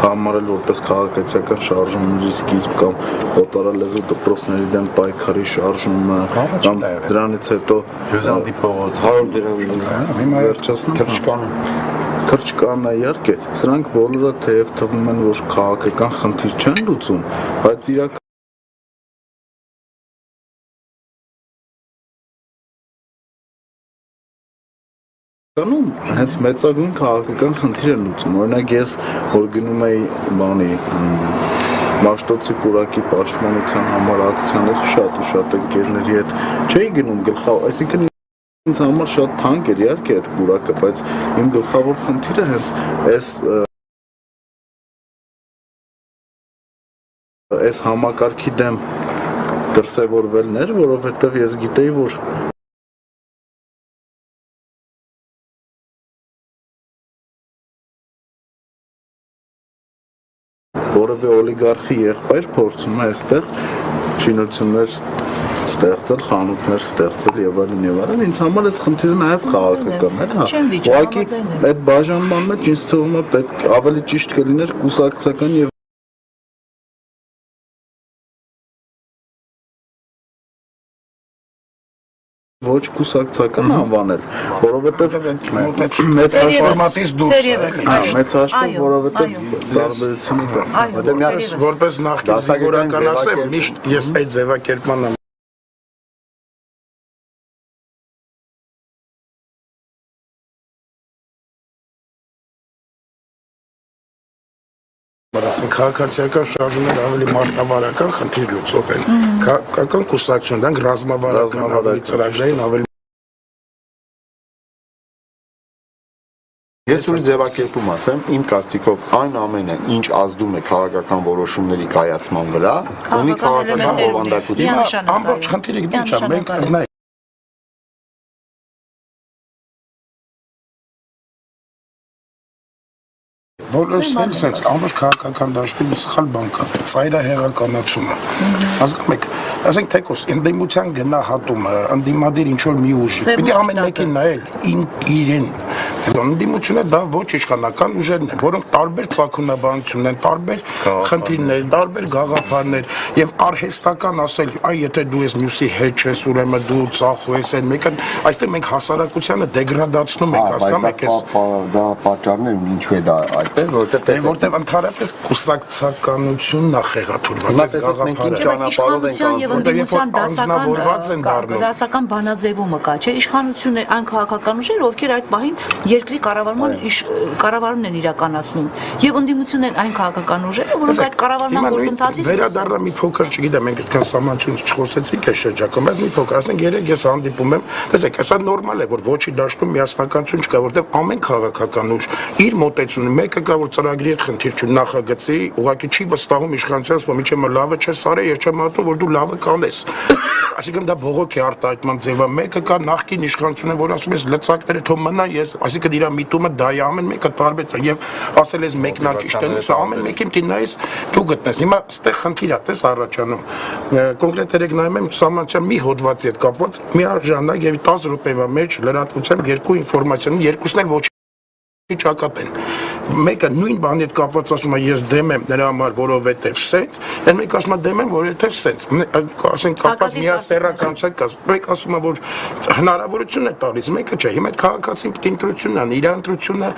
համարել որպես քաղաքացիական շարժումների սկիզբ կամ օտարալեզու դպրոցների դեմ պայքարի շարժումը, կամ դրանից հետո Հյուզանդի փողոց 100 դրամ թրջկանն է իհարկե, սրանք բոլորը թեև թվում են, որ քաղաքական խնդիր չեն լուծում, բայց իրական հենց մեծագույն քաղաքական խնդիր են լուծում, օրինակ ես որ գնում էի բանի Մաշտոցի պուրակի պաշտպանության համար ակցիաներ շատ ու շատ ընկերների հետ չէի գնում գլխավոր, այսինքն ինձ համար շատ թանկ էր իհարկե այդ պուրակը, բայց իմ գլխավոր խնդիրը հենց այս համակարգի դեմ դրսևորվելն էր, որովհետև ես գիտեի, որ որևէ օլիգարխի եղբայր փորձում է այստեղ շինություններ ստեղծել, խանութներ ստեղծել եւ այլն, ինձ համար այս խնդիրը նաեւ քաղաքական է, հա։ Ուղղակի այդ բաժանման մեջ ինձ թվում է պետք ավելի ճիշտ կլիներ կուսակցական եւ ոչ կուսակցական անվանել, որովհետև մեծ հաշվամատից դուրս մեծ հաշվով, որովհետև տարբերությունը դա որպես նախկին զինվորական ասեմ, միշտ ես այդ ձևակերպման եմ քաղաքացիական շարժումները ավելի մարտավարական խնդիր լուծող են, քաղաքական կուսակցություն, դրանք ռազմավարական ավելի ծրագրային, ավելի Ես ուրիշ ձևակերպում ասեմ, իմ կարծիքով այն ամենը, ինչ ազդում է քաղաքական որոշումների կայացման վրա, ունի քաղաքական բովանդակություն։ Ամբողջ խնդիրը գիտեք չէ, մենք բոլորս sense ամբողջ քաղաքական դաշտի մի սխալ բան կա, ծայրահեղականացումը։ Հասկանում եք, ասենք թեկոս ընդդիմության գնահատումը, ընդդիմադիր ինչ որ մի ուժ, պիտի ամեն մեկին նայել իրեն։ Ընդդիմությունը դա ոչ իշխանական ուժերն են, որոնք տարբեր ցակունաբանություն են, տարբեր խնդիրներ, տարբեր գաղափարներ եւ արհեստական ասել, այ եթե դու ես մյուսի հետ ես, ուրեմն դու ծախու ես, այն մեկը, այստեղ մենք հասարակությանը դեգրադացնում ենք, հասկանում եք, դա պատճառներ ինչու է դա այդպես, որտեղ ընդհանրապես կուսակցականությունն է խեղաթյուրված, այս գաղափարը, դասական բանաձևումը կա, չէ՞, իշխանությունն է այն քաղաքական ուժերը, ովքեր այդ պահին երկրի կառավարումն են իրականացնում եւ ընդդիմությունն են այն քաղաքական ուժերը, որոնք այդ կառավարման գործընթացից վերադառնա մի փոքր, չգիտեմ, մենք այդքան սահմանություն չխոսեցինք այս շրջակում, բայց մի փոքր, ասենք երեք ես հանդիպում եմ, տեսեք, սա նորմալ է, որ ոչի դաշտում միասնականություն չկա, որտեղ ամեն քաղաքական ուժ իր մոտեցումը, մեկը կա, որ ծրագրի հետ խնդիր չունի, նախագծի, ուղղակի չի վստահում իշխանության, ասում միջը լավը չես արել, ես չեմ ատում, որ դու լավը կանես։ Այսինքն դա բողոք է արտահայտման ձևը, մեկը կա նախկին իշխանությունը, որ ասում ես լծակները թող մնա, ես այսինքն իր միտումը դա է ամեն մեկը տարբեր է եւ ասել ես մեկն է ճիշտ է, սա ամեն մեկին դինայես դու գտնես։ Հիմա այստեղ խնդիր է, տես առաջանում։ Կոնկրետ երեք նայում եմ սահմանության մի հոդվածի հետ կապված մի արժանակ եւ 10 րոպեվա մեջ լրատվությամբ երկու ինֆորմացիա, երկուսն էլ ոչ չակապ են։ Մեկը նույն բանի հետ կապված ասում է ես դեմ եմ նրա համար, որովհետև սենց, այն մեկ ասում է դեմ եմ, որովհետև սենց։ Ասենք կապված միասեռական չէ, մեկ ասում է որ հնարավորություն է տալիս, մեկը չէ։ Հիմա այդ քաղաքացին պետք է ընտրությունն անի, իր ընտրությունը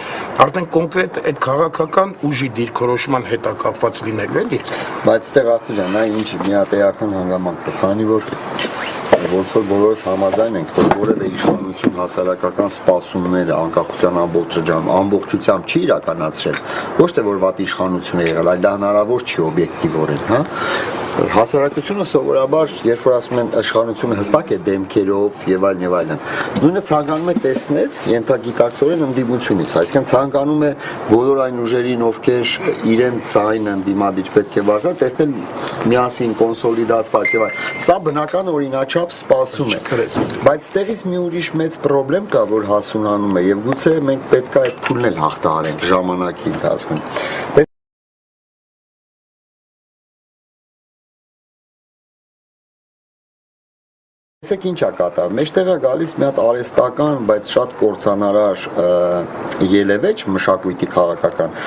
արդեն կոնկրետ այդ քաղաքական ուժի դիրքորոշման հետ է կապված լինելու էլի։ Բայց այդտեղ Արտուր ջան, այն ինչ միատեական հանգամանք է, քանի որ ոնց որ բոլորս համաձայն ենք, որ որևէ իշխանություն հասարակական սպասումները անկախության ամբողջությամբ չի իրականացրել, ոչ թե որ վատ իշխանություն է եղել, այլ դա հնարավոր չի օբյեկտիվորեն, հա։ Հասարակությունը սովորաբար, երբ որ ասում են իշխանությունը հստակ է դեմքերով եւ այլն, նույնը ցանկանում է տեսնել ենթագիտակցորեն ընդդիմությունից, այսինքն ցանկանում է բոլոր այն ուժերին, ովքեր իրենց ցայնը ընդդիմադիր պետք է բարձր, տեսնել միասին կոնսոլիդացված եւ այլն։ Սա բնական օրինաչափ սպասում է, բայց ստեղից մի ուրիշ մեծ խնդրեմ կա, որ հասունանում է եւ գուցե մենք պետք է այդ փուլն էլ հաղթահարենք ժամանակի ընթացքում։ Տեսեք ինչ է կատարվում, մեջտեղ է գալիս մի հատ արհեստական, բայց շատ կործանարար ելևեջ մշակույթի քաղաքական,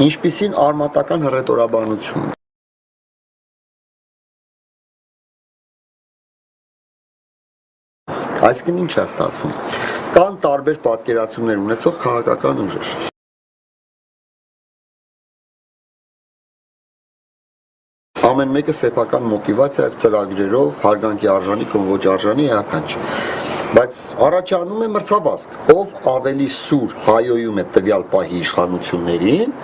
ինչպիսին արմատական հռետորաբանություն։ Այսինքն ինչ է ստացվում։ Կան տարբեր պատկերացումներ ունեցող քաղաքական ուժեր։ Ամեն մեկը սեփական մոտիվացիայով, ծրագրերով, հարգանքի արժանի կամ ոչ արժանի էական չէ։ Բայց առաջանում է մրցավազք, ով ավելի սուր հայոյում է տվյալ պահի իշխանություններին,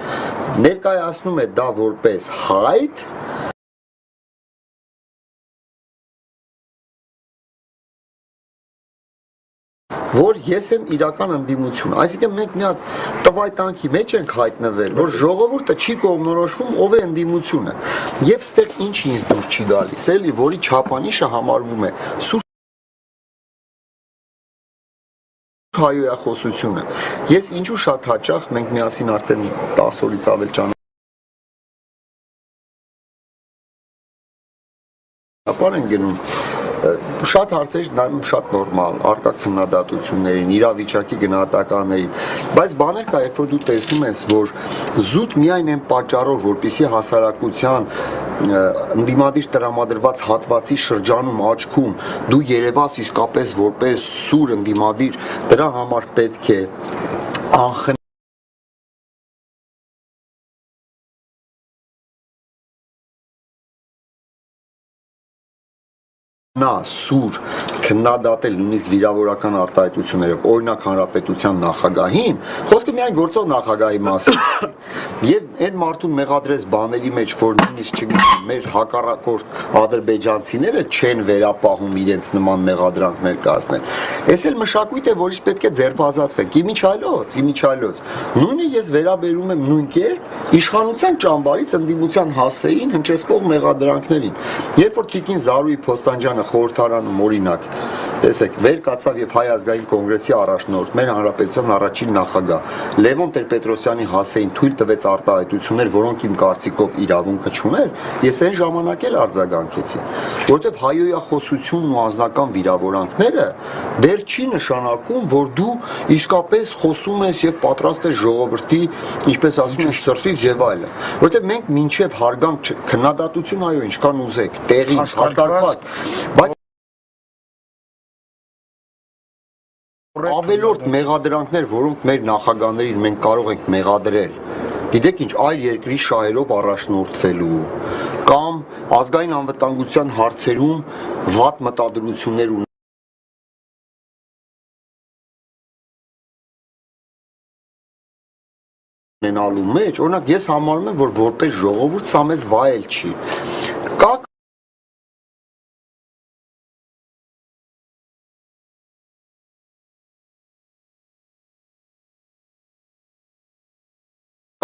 ներկայացնում է դա որպես հայտ, որ ես եմ իրական ընդդիմություն, այսինքն մենք մի հատ տվայտանքի մեջ ենք հայտնվել, որ ժողովուրդը չի կողմնորոշվում ով է ընդդիմությունը, եւ ստեղ ինչ ինձ դուր չի գալիս, էլի, որի չափանիշը համարվում է սուրբ հայոյախոսությունը։ Ես ինչու շատ հաճախ մենք միասին արդեն 10 օրից ավել ճանապարհ ենք գնում, շատ հարցեր նայում շատ նորմալ, առկա քննադատություններին, իրավիճակի գնահատականներին, բայց բաներ կա, երբ որ դու տեսնում ես, որ զուտ միայն այն պատճառով, որպեսզի հասարակության ընդդիմադիր տրամադրված հատվածի շրջանում աչքում դու երևաս իսկապես որպես սուր ընդդիմադիր, դրա համար պետք է անխնա սուր քննադատել նույնիսկ վիրավորական արտահայտություններով, օրինակ հանրապետության նախագահին, խոսքը միայն գործող նախագահի մասին, եւ այն մարդուն մեղադրես բաների մեջ, որ նույնիսկ չգիտեմ, մեր հակառակորդ ադրբեջանցիները չեն վերապահում իրենց նման մեղադրանքներ կազմել։ Այս էլ մշակույթ է, որից պետք է ձերբազատվենք, իմիջայլոց։ Նույնը ես վերաբերում եմ նույն կերպ իշխանության ճամբարից ընդդիմության հասեին հնչեցող մեղադրանքներին։ Երբ որ Տիկին Զարուհի Փոստանջյանը խորհրդարանում օրինակ, տեսեք, վեր կացավ եւ Հայ ազգային կոնգրեսի առաջնորդ, մեր հանրապետության առաջին նախագահ Լևոն Տեր-Պետրոսյանի հասեին թույլ տվեց արտահայտություններ, որոնք իմ կարծիքով իրավունքը չուներ, ես այն ժամանակ էլ արձագանքեցի, որովհետեւ հայոյախոսությունն ու անձնական վիրավորանքները դեռ չի նշանակում, որ դու իսկապես խոսում ես եւ պատրաստ ես ժողովրդի, ինչպես ասում են, սրտից եւ այլն, որովհետեւ մենք մինչեւ հարգանք քննադատություն այո, ինչքան ուզեք, տեղին հաստատված, բայց ավելորդ մեղադրանքներ, որոնք մեր նախագահներին մենք կարող ենք մեղադրել, գիտեք ինչ, այլ երկրի շահերով առաջնորդվելու կամ ազգային անվտանգության հարցերում վատ մտադրություններ ունենալու մեջ, օրինակ ես համարում եմ, որ որպես ժողովուրդ սա մեզ վայել չի։ Կա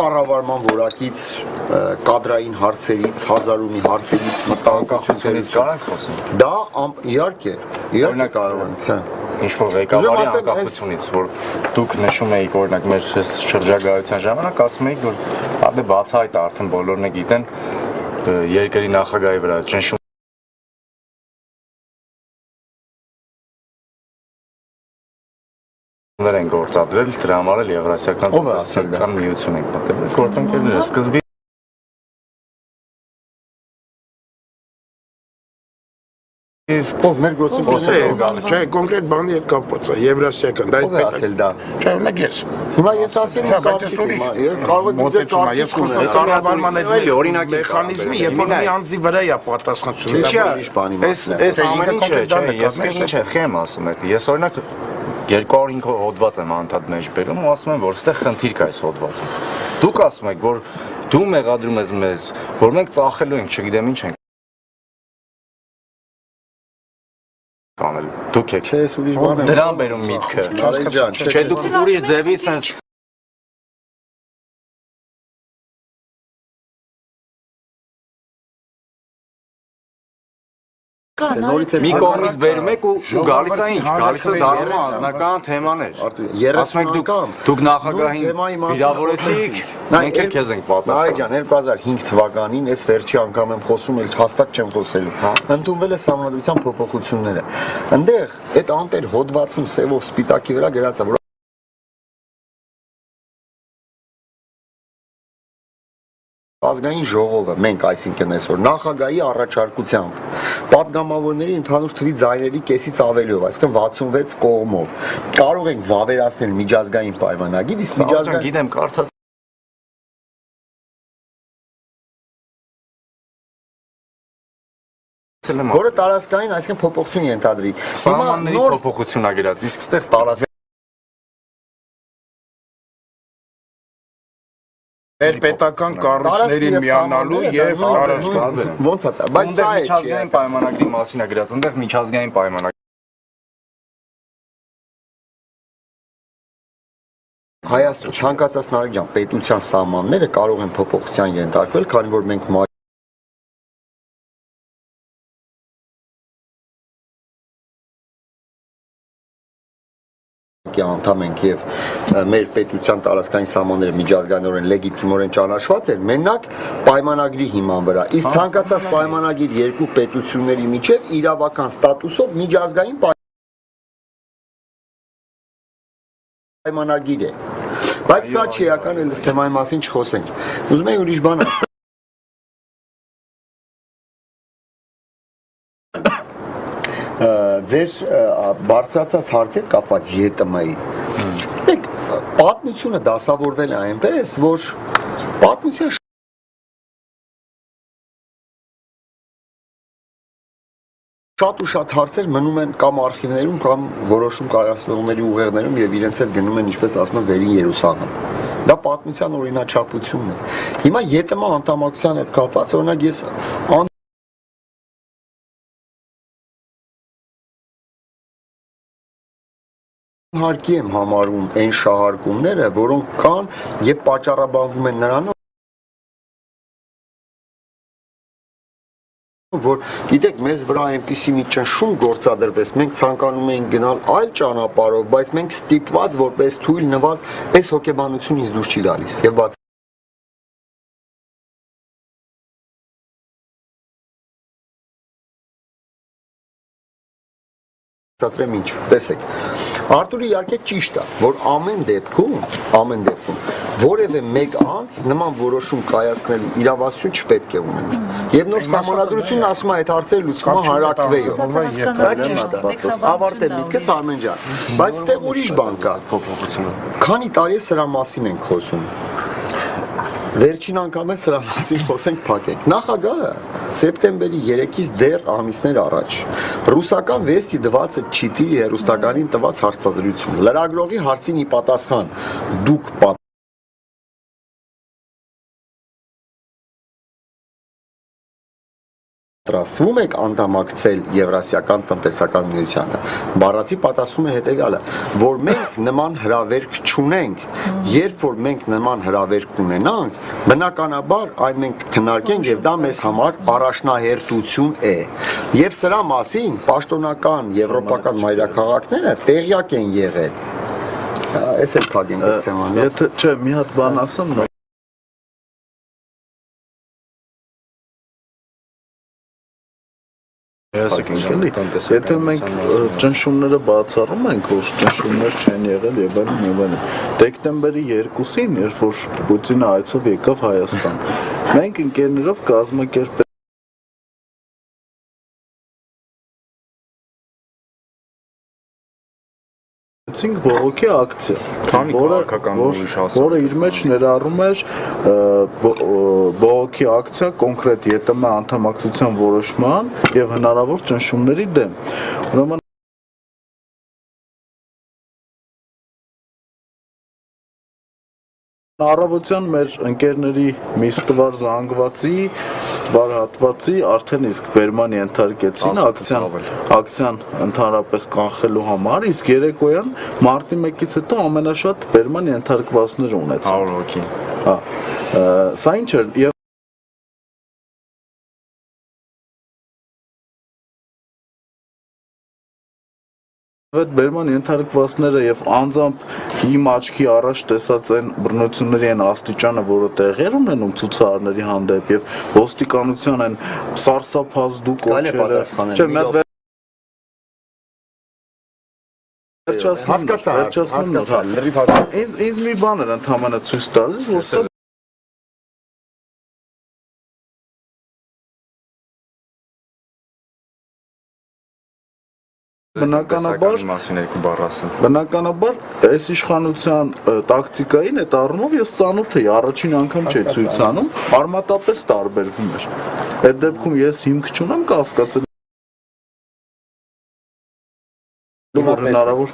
կառավարման որակից, կադրային հարցերից, հազարումի հարցերից, մտահոգությունից կարանք խոսենք։ Դա իհարկե կարող ենք, հա։ Ինչ-որ ղեկավարի անկախությունից, որ դուք նշում էիք, օրինակ մեր շրջագայության ժամանակ, ասում էիք, որ արդեն բացահայտ է, արդեն բոլորն է գիտեն երկրի նախագահի վրա ճնշում են գործադրել, դրա համար էլ Եվրասիական տնտեսական միություն ենք պատերել։ Գործընկերները սկզբի Ով մեր գործընկերները չէ, կոնկրետ բանի հետ կապված է, Եվրասիական, դա ով է ասել դա։ Չէ, ունեք ես։ Հիմա ես ասեմ իմ կարծիքս, կարող եք դուք կարծիք կառավարման այդ օրինակ մեխանիզմի, երբ որ մի անձի վրա է պատասխանատվությունը։ Այս ամեն ինչը, չէ, ես ինչ եմ ասում եք։ Ես օրինակ 200-500 հոդված եմ անդադ մեջ բերում ու ասում եմ, որ այստեղ խնդիր կա այս հոդվածում։ Դուք ասում եք, որ դու մեղադրում ես մեզ, որ մենք ծախելու ենք, չգիտեմ ինչ ենք Դուք եք։ Չէ, ես ուրիշ բան եմ։ Դրան բերում միտքը։ Նարեկ ջան, Չէ, դուք ուրիշ ձևից sense մի կողմից բերում եք ու գալիս է ինչ, գալիս է դառնում անձնական թեմաներ։ Ասում եք դուք նախագահին վիրավորեցիք, մենք էլ քեզ ենք պատասխան։ Նարեկ ջան, 2005 թվականին ես վերջի անգամ եմ խոսում, էլ հաստատ չեմ խոսելու։ Ընդունվել է Սահմանադրության փոփոխությունները։ Այնտեղ այդ անտեր հոդվածում սևով սպիտակի վրա գրած է, որ ազգային ժողովը մենք այսինքն այսօր նախագահի առաջարկությամբ պատգամավորների ընդհանուր թվի ձայների կեսից ավելիով, այսինքն 66 կողմով կարող ենք վավերացնել միջազգային պայմանագիր, իսկ միջազգային գիտեմ կարդաց որը տարածքային, այսինքն փոփոխություն ենթադրի։ Սահմանների փոփոխություն ա գրած, իսկ ստեղ տարածք Պետական կառույցներին միանալու եւ ոնց է դա, բայց սա է միջազգային պայմանագրի մասին է գրած, այնտեղ միջազգային պայմանագիր Հայաստան ցանկացած Նարեկ ջան, պետության սահմանները կարող են փոփոխության ենթարկվել, քանի որ մենք անդամ ենք եւ մեր պետության տարածքային սահմանները միջազգայինորեն լեգիտիմորեն ճանաչված են մենակ պայմանագրի հիման վրա իսկ ցանկացած պայմանագիր երկու պետությունների միջև իրավական ստատուսով միջազգային պայմանագիր է բայց սա չի էական էլ թեմայի մասին չխոսենք ուզում եմ ուրիշ բան ասել ձեր բարձրացած հարցի հետ կապված ԵՏՄ-ի պատմությունը դասավորվել է այնպես, որ պատմության շատ ու շատ հարցեր մնում են կամ արխիվներում, կամ որոշում կայացնողների ուղեղներում եւ իրենց հետ գնում են, ինչպես ասում են, վերին Երուսաղեմ։ Դա պատմության օրինաչափությունն է։ Հիմա ԵՏՄ անդամակցության հետ կապված, օրինակ ես հարկի եմ համարում այն շահարկումները, որոնք կան եւ պատճառաբանվում են նրանով, որ գիտեք, մեզ վրա այնպիսի մի ճնշում գործադրվեց, մենք ցանկանում էինք գնալ այլ ճանապարհով, բայց մենք ստիպված որպես թույլ նվազ այս հոգեբանությունը ինձ դուրս չի գալիս եւ բացատրեմ ինչ, տեսեք Արտուրը իհարկե ճիշտ է, որ ամեն դեպքում որևէ մեկ անձ նման որոշում կայացնելու իրավասություն չպետք է ունենա։ Եվ նոր սահմանադրությունն ասում է այդ հարցերը լուծումը հանրակրվեյով։ Սա ճիշտ է։ Ավարտել միտքս Արմեն ջան։ Բայց այդտեղ ուրիշ բան կա փոփոխությունը։ Քանի տարի է սրա մասին ենք խոսում։ Վերջին անգամ էլ սրա մասին խոսենք փակենք։ Նախագահը սեպտեմբերի 3-ից դեռ ամիսներ առաջ ռուսական վեստի դվածը չիտի հերոստականին տված հարցազրույցում լրագրողի հարցին ի պատասխան դուք պատրաստվում եք անդամակցել Եվրասիական տնտեսական միությանը։ Բառացի պատասխանը հետևյալը, որ մենք նման հրավերք չունենք, երբ որ մենք նման հրավերք ունենանք, բնականաբար այն մենք քննարկենք եւ դա մեզ համար առաջնահերթություն է։ Եվ սրա մասին պաշտոնական եվրոպական մայրաքաղաքները տեղյակ են եղել։ Այս էլ փակենք այս թեման։ Եթե չէ, մի հատ բան ասեմ, Եթե մենք ճնշումները բացառում ենք, որ ճնշումներ չեն եղել եւ այլն, դեկտեմբերի 2-ին, երբ որ Պուտինը այցով եկավ Հայաստան, մենք ընկերներով կազմակերպել բողոքի ակցիա, որը իր մեջ ներառում էր բողոքի ակցիա կոնկրետ ԵՏՄ անդամակցության որոշման եւ հնարավոր ճնշումների դեմ։ Ուրեմն Առավոտյան մեր ընկերների մի ստվար զանգվածի, ստվար հատվածի արդեն իսկ բերման ենթարկեցին ակցիան ընդհանրապես կանխելու համար, իսկ երեկոյան մարտի 1-ից հետո ամենաշատ բերման ենթարկվածներ ունեցան։ 100 հոգի։ Հա։ Սա ինչ էր եւ Այդ բերման ենթարկվածները եւ անձամբ իմ աչքի առաջ տեսած այն բռնությունների այն աստիճանը, որը տեղեր ունենում ցուցարարների հանդեպ եւ ոստիկանության այն սարսափազդու կոչերը, չէ, մի հատ հասկացա, լրիվ հասկացա։ Ինձ մի բան էր ընդհանրապես ցույց տալիս, որ սա Բնականաբար այս իշխանության տակտիկային այդ առումով ես ծանոթ էի, առաջին անգամ չէի ցույց անում, արմատապես տարբերվում էր։ Այդ դեպքում ես հիմք չունեմ կասկածել որ հնարավոր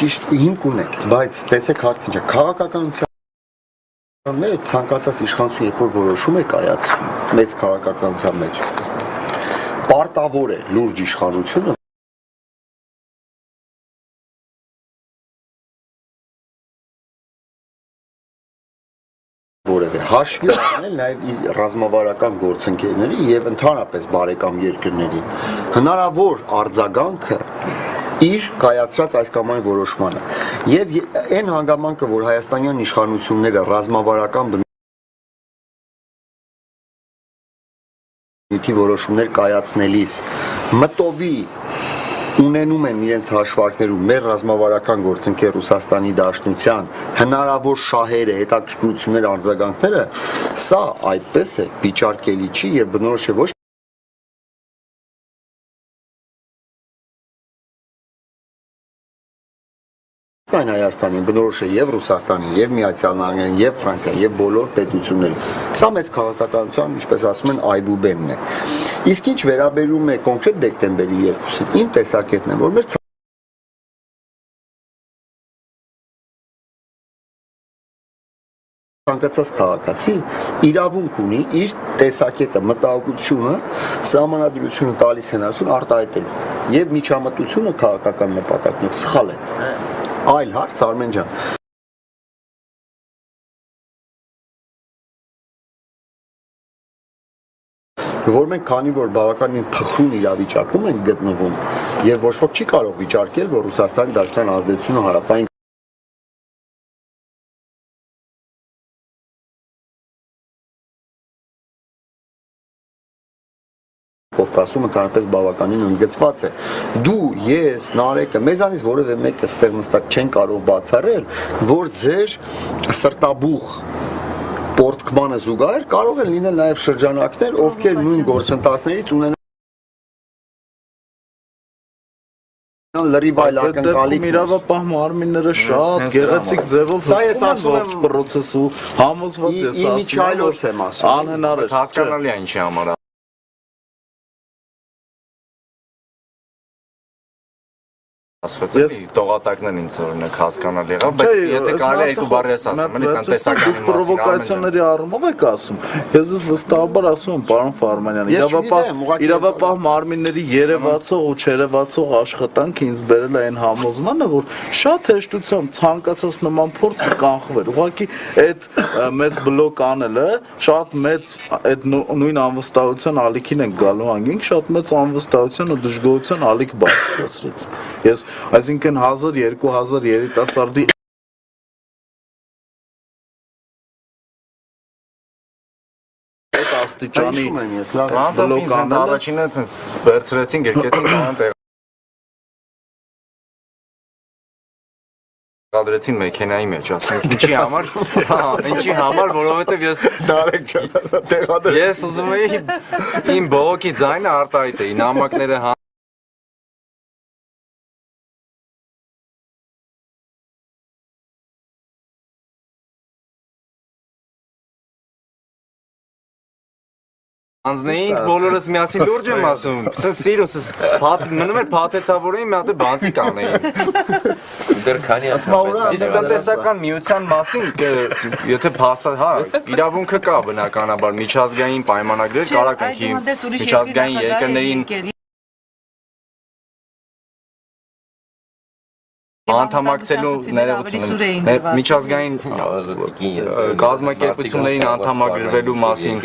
ճիշտ հիմք ունեք, բայց տեսեք հարցը ինչ է, քաղաքականության մեջ ցանկացած իշխանություն երբ որ որոշում է կայացնում մեծ քաղաքականության մեջ պարտավոր է լուրջ իշխանությունը հաշվի առնել նաև ռազմավարական գործընկերների եւ ընդհանրապես բարեկամ երկրների հնարավոր արձագանքը իր կայացրած այս կամ այն որոշմանը եւ այն հանգամանքը որ հայաստանյան իշխանությունները ռազմավարական բնույթի որոշումներ կայացնելիս մտովի ունենում են իրենց հաշվարկներում մեր ռազմավարական գործընկեր Ռուսաստանի Դաշնության հնարավոր շահերը, հետաքրքրությունները, արձագանքները, սա այդպես է վիճարկելի չի եւ բնորոշ է ոչ այն Հայաստանին, բնորոշ է եւ Ռուսաստանին, եւ Միացյալ Նահանգներին, եւ Ֆրանսիան, եւ բոլոր պետություններին։ Սա մեծ քաղաքականության, ինչպես ասում են, այբուբենն է։ Իսկ ինչ վերաբերում է կոնկրետ դեկտեմբերի 2-ին, իմ տեսակետն է, որ մեր ցանկացած քաղաքացի իրավունք ունի իր տեսակետը, մտահոգությունը, սահմանադրությունը տալիս հնարավորություն արտահայտելու եւ միջամտությունը քաղաքական նպատակներով սխալ է։ Այլ հարց Արմեն ջան։ Որ մենք քանի որ բավականին թխրուն իրավիճակում ենք գտնվում եւ ոչ ոք չի կարող վիճարկել, որ Ռուսաստանի Դաշնության ազդեցությունը հարավային Կովկասում ընդհանրապես բավականին ընդգծված է։ Դու, ես, Նարեկը, մեզանից որևէ մեկը ստեղ նստած չեն կարող բացառել, որ ձեր սրտաբուխ պորտկմանը զուգահեռ կարող են լինել նաև շրջանակներ, ովքեր նույն գործընթացներից ունենան լրիվ այլ ակնկալիք իրավապահ մարմինները շատ գեղեցիկ ձևով հսկում են ողջ պրոցեսը ու համոզված ես ասում անհնար է հասկանալի է ինչի համար ասացի տողատակն ինձ օրինակ հասկանալի եղավ, բայց եթե կարելի է երկու բառ ես ասեմ, էլի տնտեսական մասին պրովոկացիաների առումով եք ասում։ Ես ես վստահաբար ասում եմ, պարոն Ֆարմանյան, իրավապահ մարմինների երևացող ու չերևացող աշխատանքը ինձ բերել է այն համոզմանը, որ շատ հեշտությամբ ցանկացած նման փորձ կկանխվեր։ Ուղղակի այդ մեծ բլոկ անելը շատ մեծ այդ նույն անվստահության ալիքին են գալու հանգենք, շատ մեծ անվստահության ու դժգոհության ալիք բարձրացրեց։ Ես այսինքն 1000-2000 երիտասարդի այդ աստիճանի բլոկ անելը առաջինը վերցրեցին, եկեցին կանան տեղադրեցին մեքենայի մեջ, ասենք ինչի համար, որովհետև ես Նարեկ ջան, տեղադրեցին։ Ես ուզում էի իմ բողոքի ձայնը արտահայտեի, նամակները Անձնեինք բոլորս միասին լուրջ եմ ասում, սիրուս մնում էր փաթեթավորեին մի հատ բանցի կանեին։ Դեռ քանի Իսկ տնտեսական միության մասին, եթե փաստա, հա, իրավունքը կա բնականաբար միջազգային պայմանագրեր կարա կնքի միջազգային երկրներին անդամակցելու ներողություն միջազգային կազմակերպություններին անդամագրվելու մասին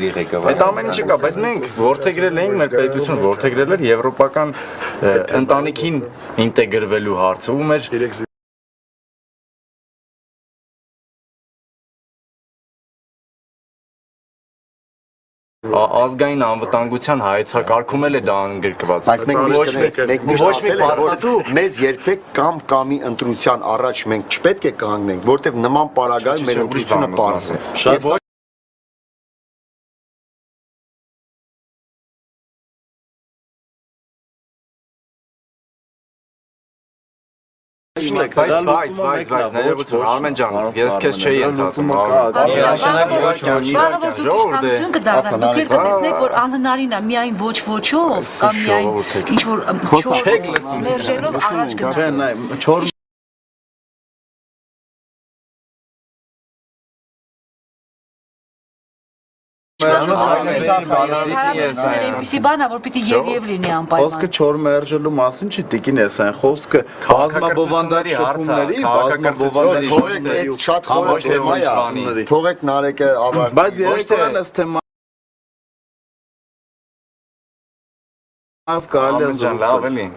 այդ ամեն ինչը կա, բայց մենք որդեգրել էինք մեր պետություն որդեգրել էր եվրոպական ընտանիքին ինտեգրվելու հարցը ու մեր ազգային անվտանգության հայեցակարգում էլ է դա ընդգրկված։ Բայց մենք ոչ մի փաստաթու մեզ երբեք կամ կամի ընտրության առաջ մենք չպետք է կանգնենք, որտեղ նման պարագայում մեր ընտրությունը պարզ է։ Բայց ներողություն Արմեն ջան, ես քեզ չէի ընդհանրում։ Դուք տեսնեք, որ անհնարին է միայն ոչ ոչով կամ միայն ինչ-որ մերժելով առաջ գնալ։ Այսի բանա, որ պիտի եւ լինի անպայման։ Խոսքը չոր մերժելու մասին չի, տիկին էս այն խոսքը բազմաբովանդակ շփումների, բազմաբովանդակ շատ խորը թեմա է, թողեք Նարեկը ավարտի։ Բայց երեքան էս թեմա կարելի է զորացնել։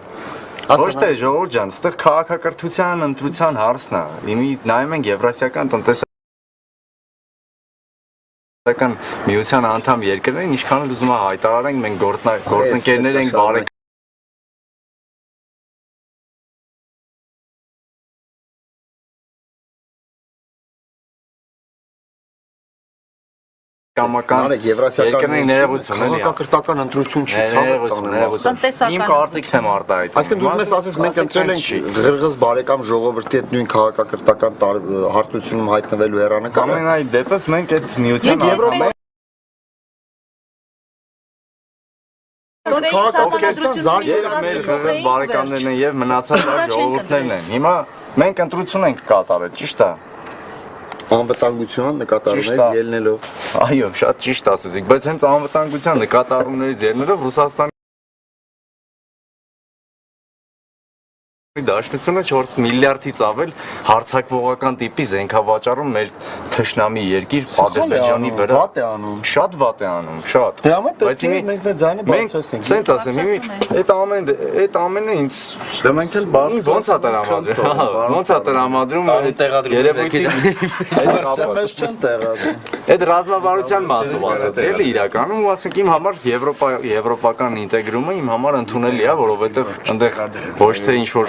Ոչ թե ժողովուրդ ջան, այստեղ քաղաքակրթության ընտրության հարցն է։ Իմի նայում ենք եվրասիական տնտեսական միության անդամ երկրներին ինչքան էլ ուզում է հայտարարենք մենք գործընկերներ ենք բարեկամներ երկրների ներողություն էլի քաղաքակրթական ընտրություն չի իմ կարծիքն եմ արտահայտում այսինքն դու մեզ ասես մենք ընտրել ենք ղրղыз բարեկամ ժողովրդի հետ նույն քաղաքակրթական հարթությունում հայտնվելու հեռանկարը ամենայն դեպս մենք այդ միության քաղաքակրթության զարգացումը մեր ղրղыз բարեկամներն են եւ մնացած ժողովուրդներն են հիմա մենք ընտրություն ենք կատարել ճիշտ է անվտանգության նկատառումներից ելնելով այո շատ ճիշտ ասեցիք բայց հենց անվտանգության նկատառումներից ելնելով Ռուսաստանի Դաշնությունը 4 միլիարդից ավել հարցակվողական տիպի զենքավաճառում մեր թշնամի երկիր Ադրբեջանի վրա վատ է անում շատ վատ է անում շատ դրա համար պետք է մենք ձայնը բարձրացնենք սենց ասեմ այդ ամենը ինձ մենք էլ ոնց է տրամադրում երևույթի մեզ չեն տեղադրում այդ ռազմավարության մասով ասացի էլի իրականում ու ասենք իմ համար եվրոպական ինտեգրումը իմ համար ընդունելի է որովհետև այնտեղ ոչ թե ինչ որ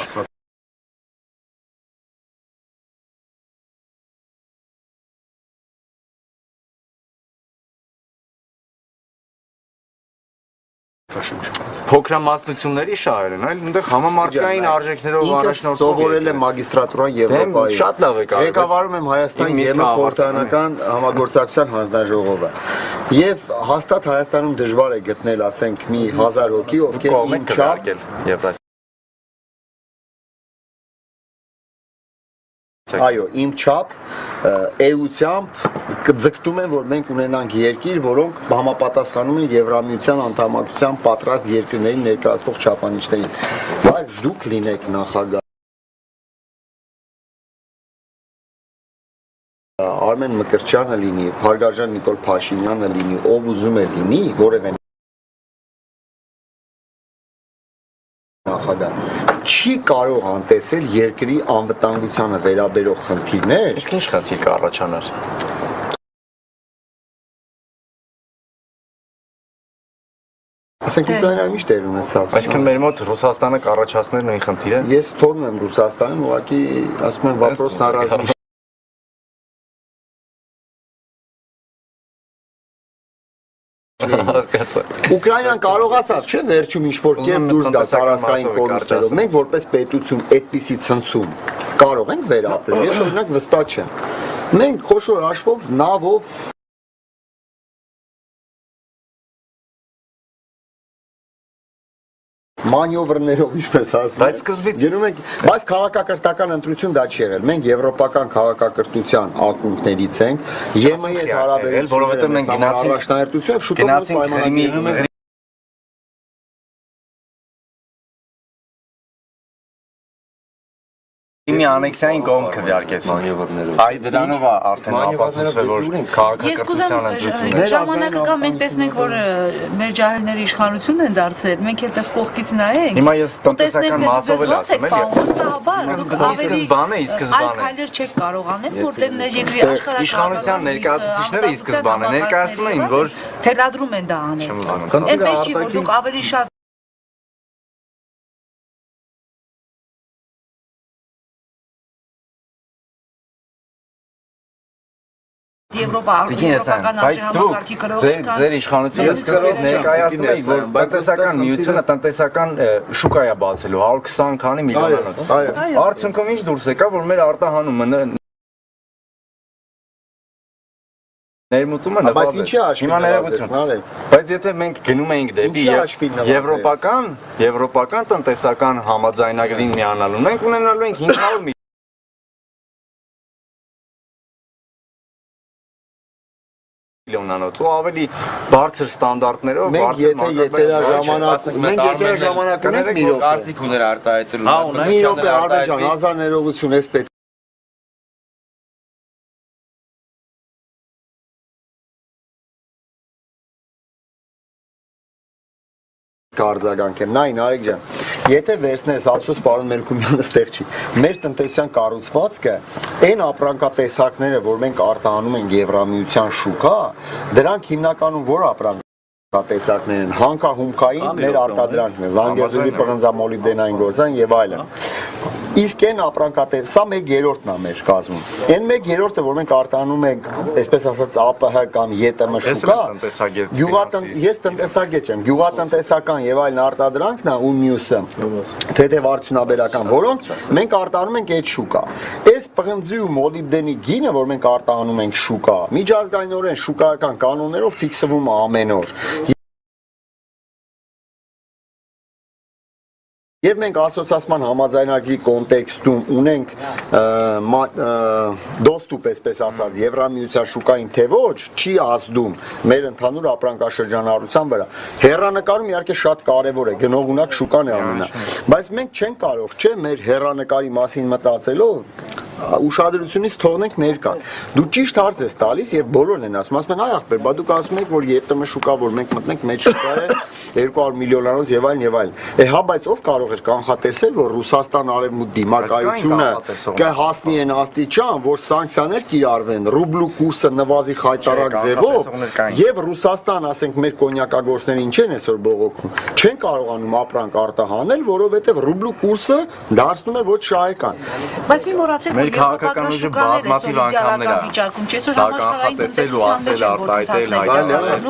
փոքրամասնությունների շահեր են, այլ այնտեղ համամարտկային արժեքներով առաջնորդող սովորել եմ մագիստրատուրան Եվրոպայում։ Շատ լավ եք արել։ Ղեկավարում եմ Հայաստան ԵՄ խորհրդարանական համագործակցության հանձնաժողովը։ Եվ հաստատ Հայաստանում դժվար է գտնել, ասենք, մի 1000 հոգի, ովքեր իմ չափ Այո, իմ չափ էությամբ կձգտում են, որ մենք ունենանք երկիր, որոնք համապատասխանում են Եվրամիության անդամակցության պատրաստ երկրներին ներկայացվող չափանիշներին։ Բայց դուք լինեք նախագահ Արմեն Մկրտչյանը լինի, Փարգարժան Նիկոլ Փաշինյանը լինի, ով ուզում է լինի, որևէ նախագահ չի կարող անտեսել երկրի անվտանգությանը վերաբերող խնդիրներ։ Իսկ ինչ խնդիր կառաջանար։ Ասենք Ուկրաինայում ինչ տեղ ունեցավ։ Այսինքն մեր մոտ Ռուսաստանը կառաջացներ նույն խնդիրը։ Ես թողնում եմ Ռուսաստանին, ուղղակի ասում եմ вопрос на размещение։ Ուկրաինան կարողացավ, չէ՞, վերջում ինչ-որ կերպ դուրս գալ տարածքային կորուստներով։ Մենք որպես պետություն այդպիսի ցնցում կարող ենք վերապրել։ Ես օրինակ վստահ չեմ։ Մենք խոշոր հաշվով նավով մանյովրներով ինչպես ասում Բայց սկզբից գնում ենք, բայց քաղաքակրթական ընտրություն դա չի եղել։ Մենք եվրոպական քաղաքակրթության ակունքներից ենք, ԵՄ-ի հետ հարաբերությունները, որովհետև մենք առաջնահերթություն եւ շուտով պայմանագրում Իմի անեքսիային կողմ քվեարկեցին։ Այ դրանով արդեն ապացուցվել որ քաղաքակրթության ընտրությունները ժամանակը կա մենք տեսնենք որ մեր ջահելները իշխանություն են դարձել, մենք էլ դες կողքից նայենք։ Հիմա ես տնտեսական մասով էլ ասում եմ, ի քայլեր չեք կարող անել, որտեղ երկրի աշխարհի իշխանության ներկայացուցիչները ի սկզբանե ներկայացնում էին, որ թելադրում են դա անել։ Այնպես չի որ դուք ավելի շատ Բայց դուք ձեր իշխանությունը սկզբից ներկայացնում եք, որ տնտեսական միությունը տնտեսական շուկա է բացելու 120 քանի միլիոնանոց։ Արդյունքում ինչ դուրս եկա, որ մեր արտահանումը ներմուծումը նվազեց։ Հիմա ներողություն։ Բայց եթե մենք գնում էինք դեպի եվրոպական տնտեսական համաձայնագրին միանալու, մենք ունենալու ենք 500 միլիոնանոց ու ավելի բարձր ստանդարտներով բարձր մենք եթերաժամանակ ունենք մի րոպե Կարծիք ուներ արտահայտելու մի րոպե Արմեն ջան հազար ներողություն ես պետք Կարձագանք եմ, նայն Արեգ ջան, եթե վերցնես ափսոս պարոն Մելքումյանը ստեղ չի, մեր տնտեսության կառուցվածքը, այն ապրանքատեսակները, որ մենք արտահանում ենք Եվրամիության շուկա, դրանք հիմնականում որ ապրանքատեսակներ են, հանքահումքային մեր արտադրանքն է, Զանգեզուրի պղնձամոլիբդենային գործան եւ այլն։ Իսկ այն ապրանքատես, սա 1/3-ն է մեր կազմում։ Այն 1/3-ը, որ մենք արտահանում ենք, այսպես ասած ԱՊՀ կամ ԵՏՄ շուկա, ես տնտեսագետ եմ, գյուղատնտեսական եւ այլն արտադրանքն է ու մյուսը, թեթև արդյունաբերական, որոնք մենք արտահանում ենք այդ շուկա։ Այս պղնձի ու մոլիբդենի գինը, որ մենք արտահանում ենք շուկա, միջազգայինորեն շուկայական կանոններով ֆիքսվում է ամեն օր։ Եվ մենք ասոցիացման համաձայնագրի կոնտեքստում ունենք դոստուպ, այսպես ասած, Եվրամիության շուկային թե ոչ, չի ազդում մեր ընդհանուր ապրանքաշրջանառության վրա։ Հեռանկարում իհարկե շատ կարևոր է, գնողունակ շուկան է ամենա, բայց մենք չենք կարող, չէ, մեր հեռանկարի մասին մտածելով ուշադրությունից թողնենք ներկան։ Դու ճիշտ հարց ես տալիս եւ բոլորն են ասում, ասում են այ ախպեր, բա դուք ասում եք, որ ԵՏՄ շուկա, որ մենք մտնենք, մեր շուկա է 200 միլիոնանոց եւ այլն եւ այլն։ Հա, բայց ով կարող էր կանխատեսել, որ Ռուսաստան արևմուտ դիմակայությունը կհասնի այն աստիճան, որ սանկցիաներ կիրառվեն, ռուբլու կուրսը նվազի խայտարակ ձևով եւ Ռուսաստան, ասենք, մեր կոնյակագործներին չեն այսօր բողոքում, չեն կարողանում ապրանք արտահանել, որովհետեւ ռուբլու կուրսը դարձնում է ոչ շահեկան։ Բայց մի մոռացեք, որ քաղաքական ուժը բազմաթիվ անգամներ կանխատեսել ու ասել արտահայտել հայտարարել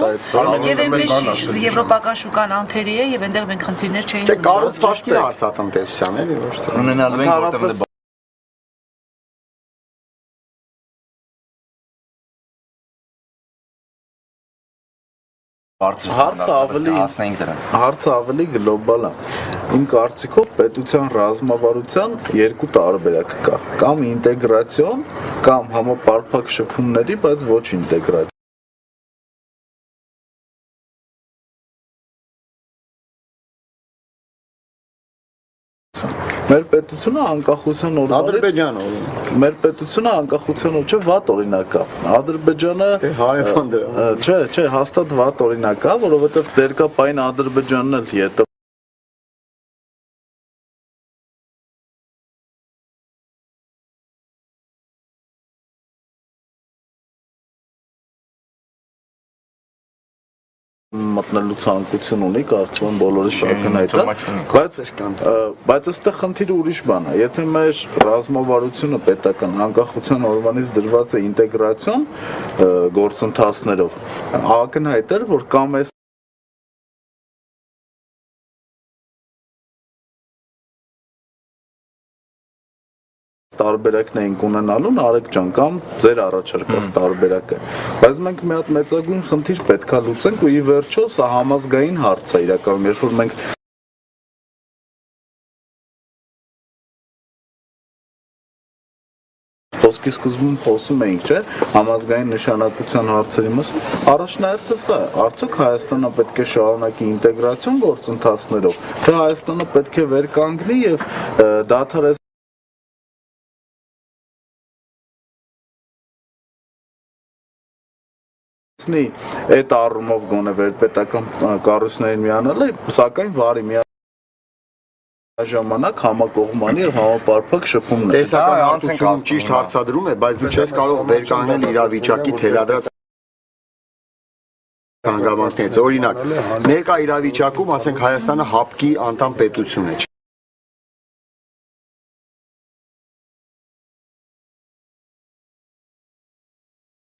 եվրոպական շուկան անթերի է եւ այնտեղ մենք խնդիրներ չէին ունենալու։ Չէ, կառուցվածքի հարցատնտեսության էլի ոչ թե։ Ունենալու ենք որտեղ Հարցը ավելի գլոբալ է։ Իմ կարծիքով պետության ռազմավարության երկու տարբերակ կա, կամ ինտեգրացիոն, կամ համապարփակ շփումների, բայց ոչ ինտեգրացիա։ Մեր պետությունը անկախության օրվանից մեր պետությունը անկախության օրը վատ օրինակ է։ Ադրբեջանը չէ, հաստատ վատ օրինակ է, որովհետև դերկապային Ադրբեջանն էլ ԵՏՄ մտնելու ցանկություն ունի, կարծում եմ բոլորի շարքնայտ է, բայց այստեղ խնդիրը ուրիշ բան է, եթե մեր ռազմավարությունը պետական անկախության օրվանից դրված է ինտեգրացիոն գործընթացներով, ակնհայտ էր, որ կամ այս տարբերակն ենք ունենալու Արեգ ջան կամ ձեր առաջարկած տարբերակը, բայց մենք մի հատ մեծագույն խնդիր պետք է լուծենք ու ի վերջո սա համազգային հարց է իրականում, երբ որ մենք Խոսքի սկզբում խոսում էինք, չէ՞, համազգային նշանակության հարցերի մասին, առաջնահերթը սա է, արդյոք Հայաստանը պետք է շարունակի ինտեգրացիոն գործընթացներով, թե Հայաստանը պետք է վեր կանգնի եւ դադարեցնի այդ առումով գոնե վերպետական կառույցներին միանալը, սակայն վարի ժամանակ համակողմանի եւ համապարփակ շփումներ։ Տեսական հարցություն ճիշտ հարցադրում է, բայց դու չես կարող վեր կանգնել իրավիճակի թելադրած հանգամանքներից։ Օրինակ, ներկա իրավիճակում, ասենք Հայաստանը ՀԱՊԿ-ի անդամ պետություն է։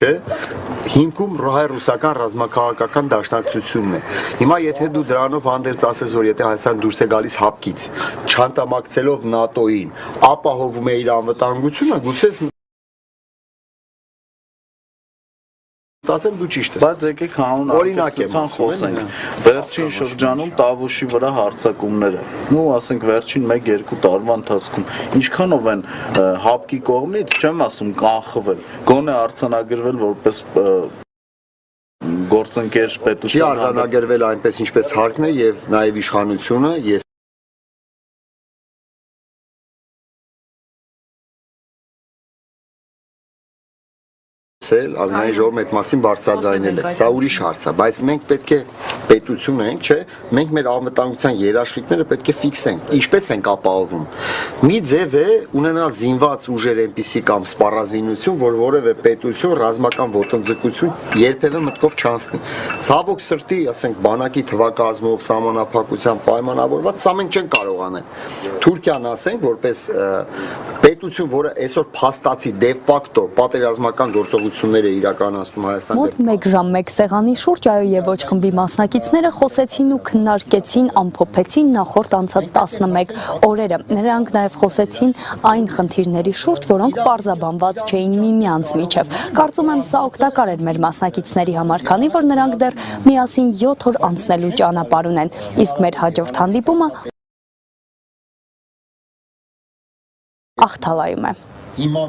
Հիմքում հայ-ռուսական ռազմաքաղաքական դաշնակցությունն է։ Հիմա եթե դու դրանով հանդերձ ասես, որ եթե Հայաստանը դուրս է գալիս ՀԱՊԿ-ից, չանդամակցելով ՆԱՏՕ-ին, ապահովում է իր անվտանգությունը, գուցե դու ճիշտ ես։ Բայց եկեք հանուն արկեցության խոսենք։ Վերջին շրջանում Տավուշի վրա հարձակումները, ու ասենք վերջին 1-2 տարվա ընթացքում ինչքանով են ՀԱՊԿ-ի կողմից, չեմ ասում կանխվել, գոնե արձանագրվել որպես գործընկեր պետության։ Չի արձանագրվել այնպես ինչպես հարկն է եւ նաեւ իշխանությունը, ես ազգային ժողովը այդ մասին բարձրաձայնել է։ Սա ուրիշ հարց է, բայց մենք պետք է պետություն ենք, չէ՞, մենք մեր անվտանգության երաշխիքները պետք է ֆիքսենք։ Ինչպես ենք ապահովում։ Մի ձև է ունենալ զինված ուժեր այնպիսի կամ սպառազինություն, որ որևէ պետություն ռազմական ոտնձգություն երբևէ մտքով չանցնի։ Ցավոք սրտի, ասենք, բանակի թվակազմով, սահմանափակության պայմանավորված, սա մենք չենք կարող անել։ Թուրքիան, ասենք, որպես պետություն, որը այսօր փաստացի դե ֆակտո պատերազմական գործողություններ է իրականացնում Հայաստանի Մոտ 1 ժամ 1 սեղանի շուրջ այո եւ ոչ խմբի մասնակիցները խոսեցին ու քննարկեցին, ամփոփեցին նախորդ անցած 11 օրերը։ Նրանք նաեւ խոսեցին այն խնդիրների շուրջ, որոնք պարզաբանված չէին միմյանց միջև։ Կարծում եմ սա օգտակար էր մեր մասնակիցների համար, քանի որ նրանք դեռ միասին 7 օր անցնելու ճանապարհ ունեն, իսկ մեր հաջորդ հանդիպումը Ախթալայում է։ Հիմա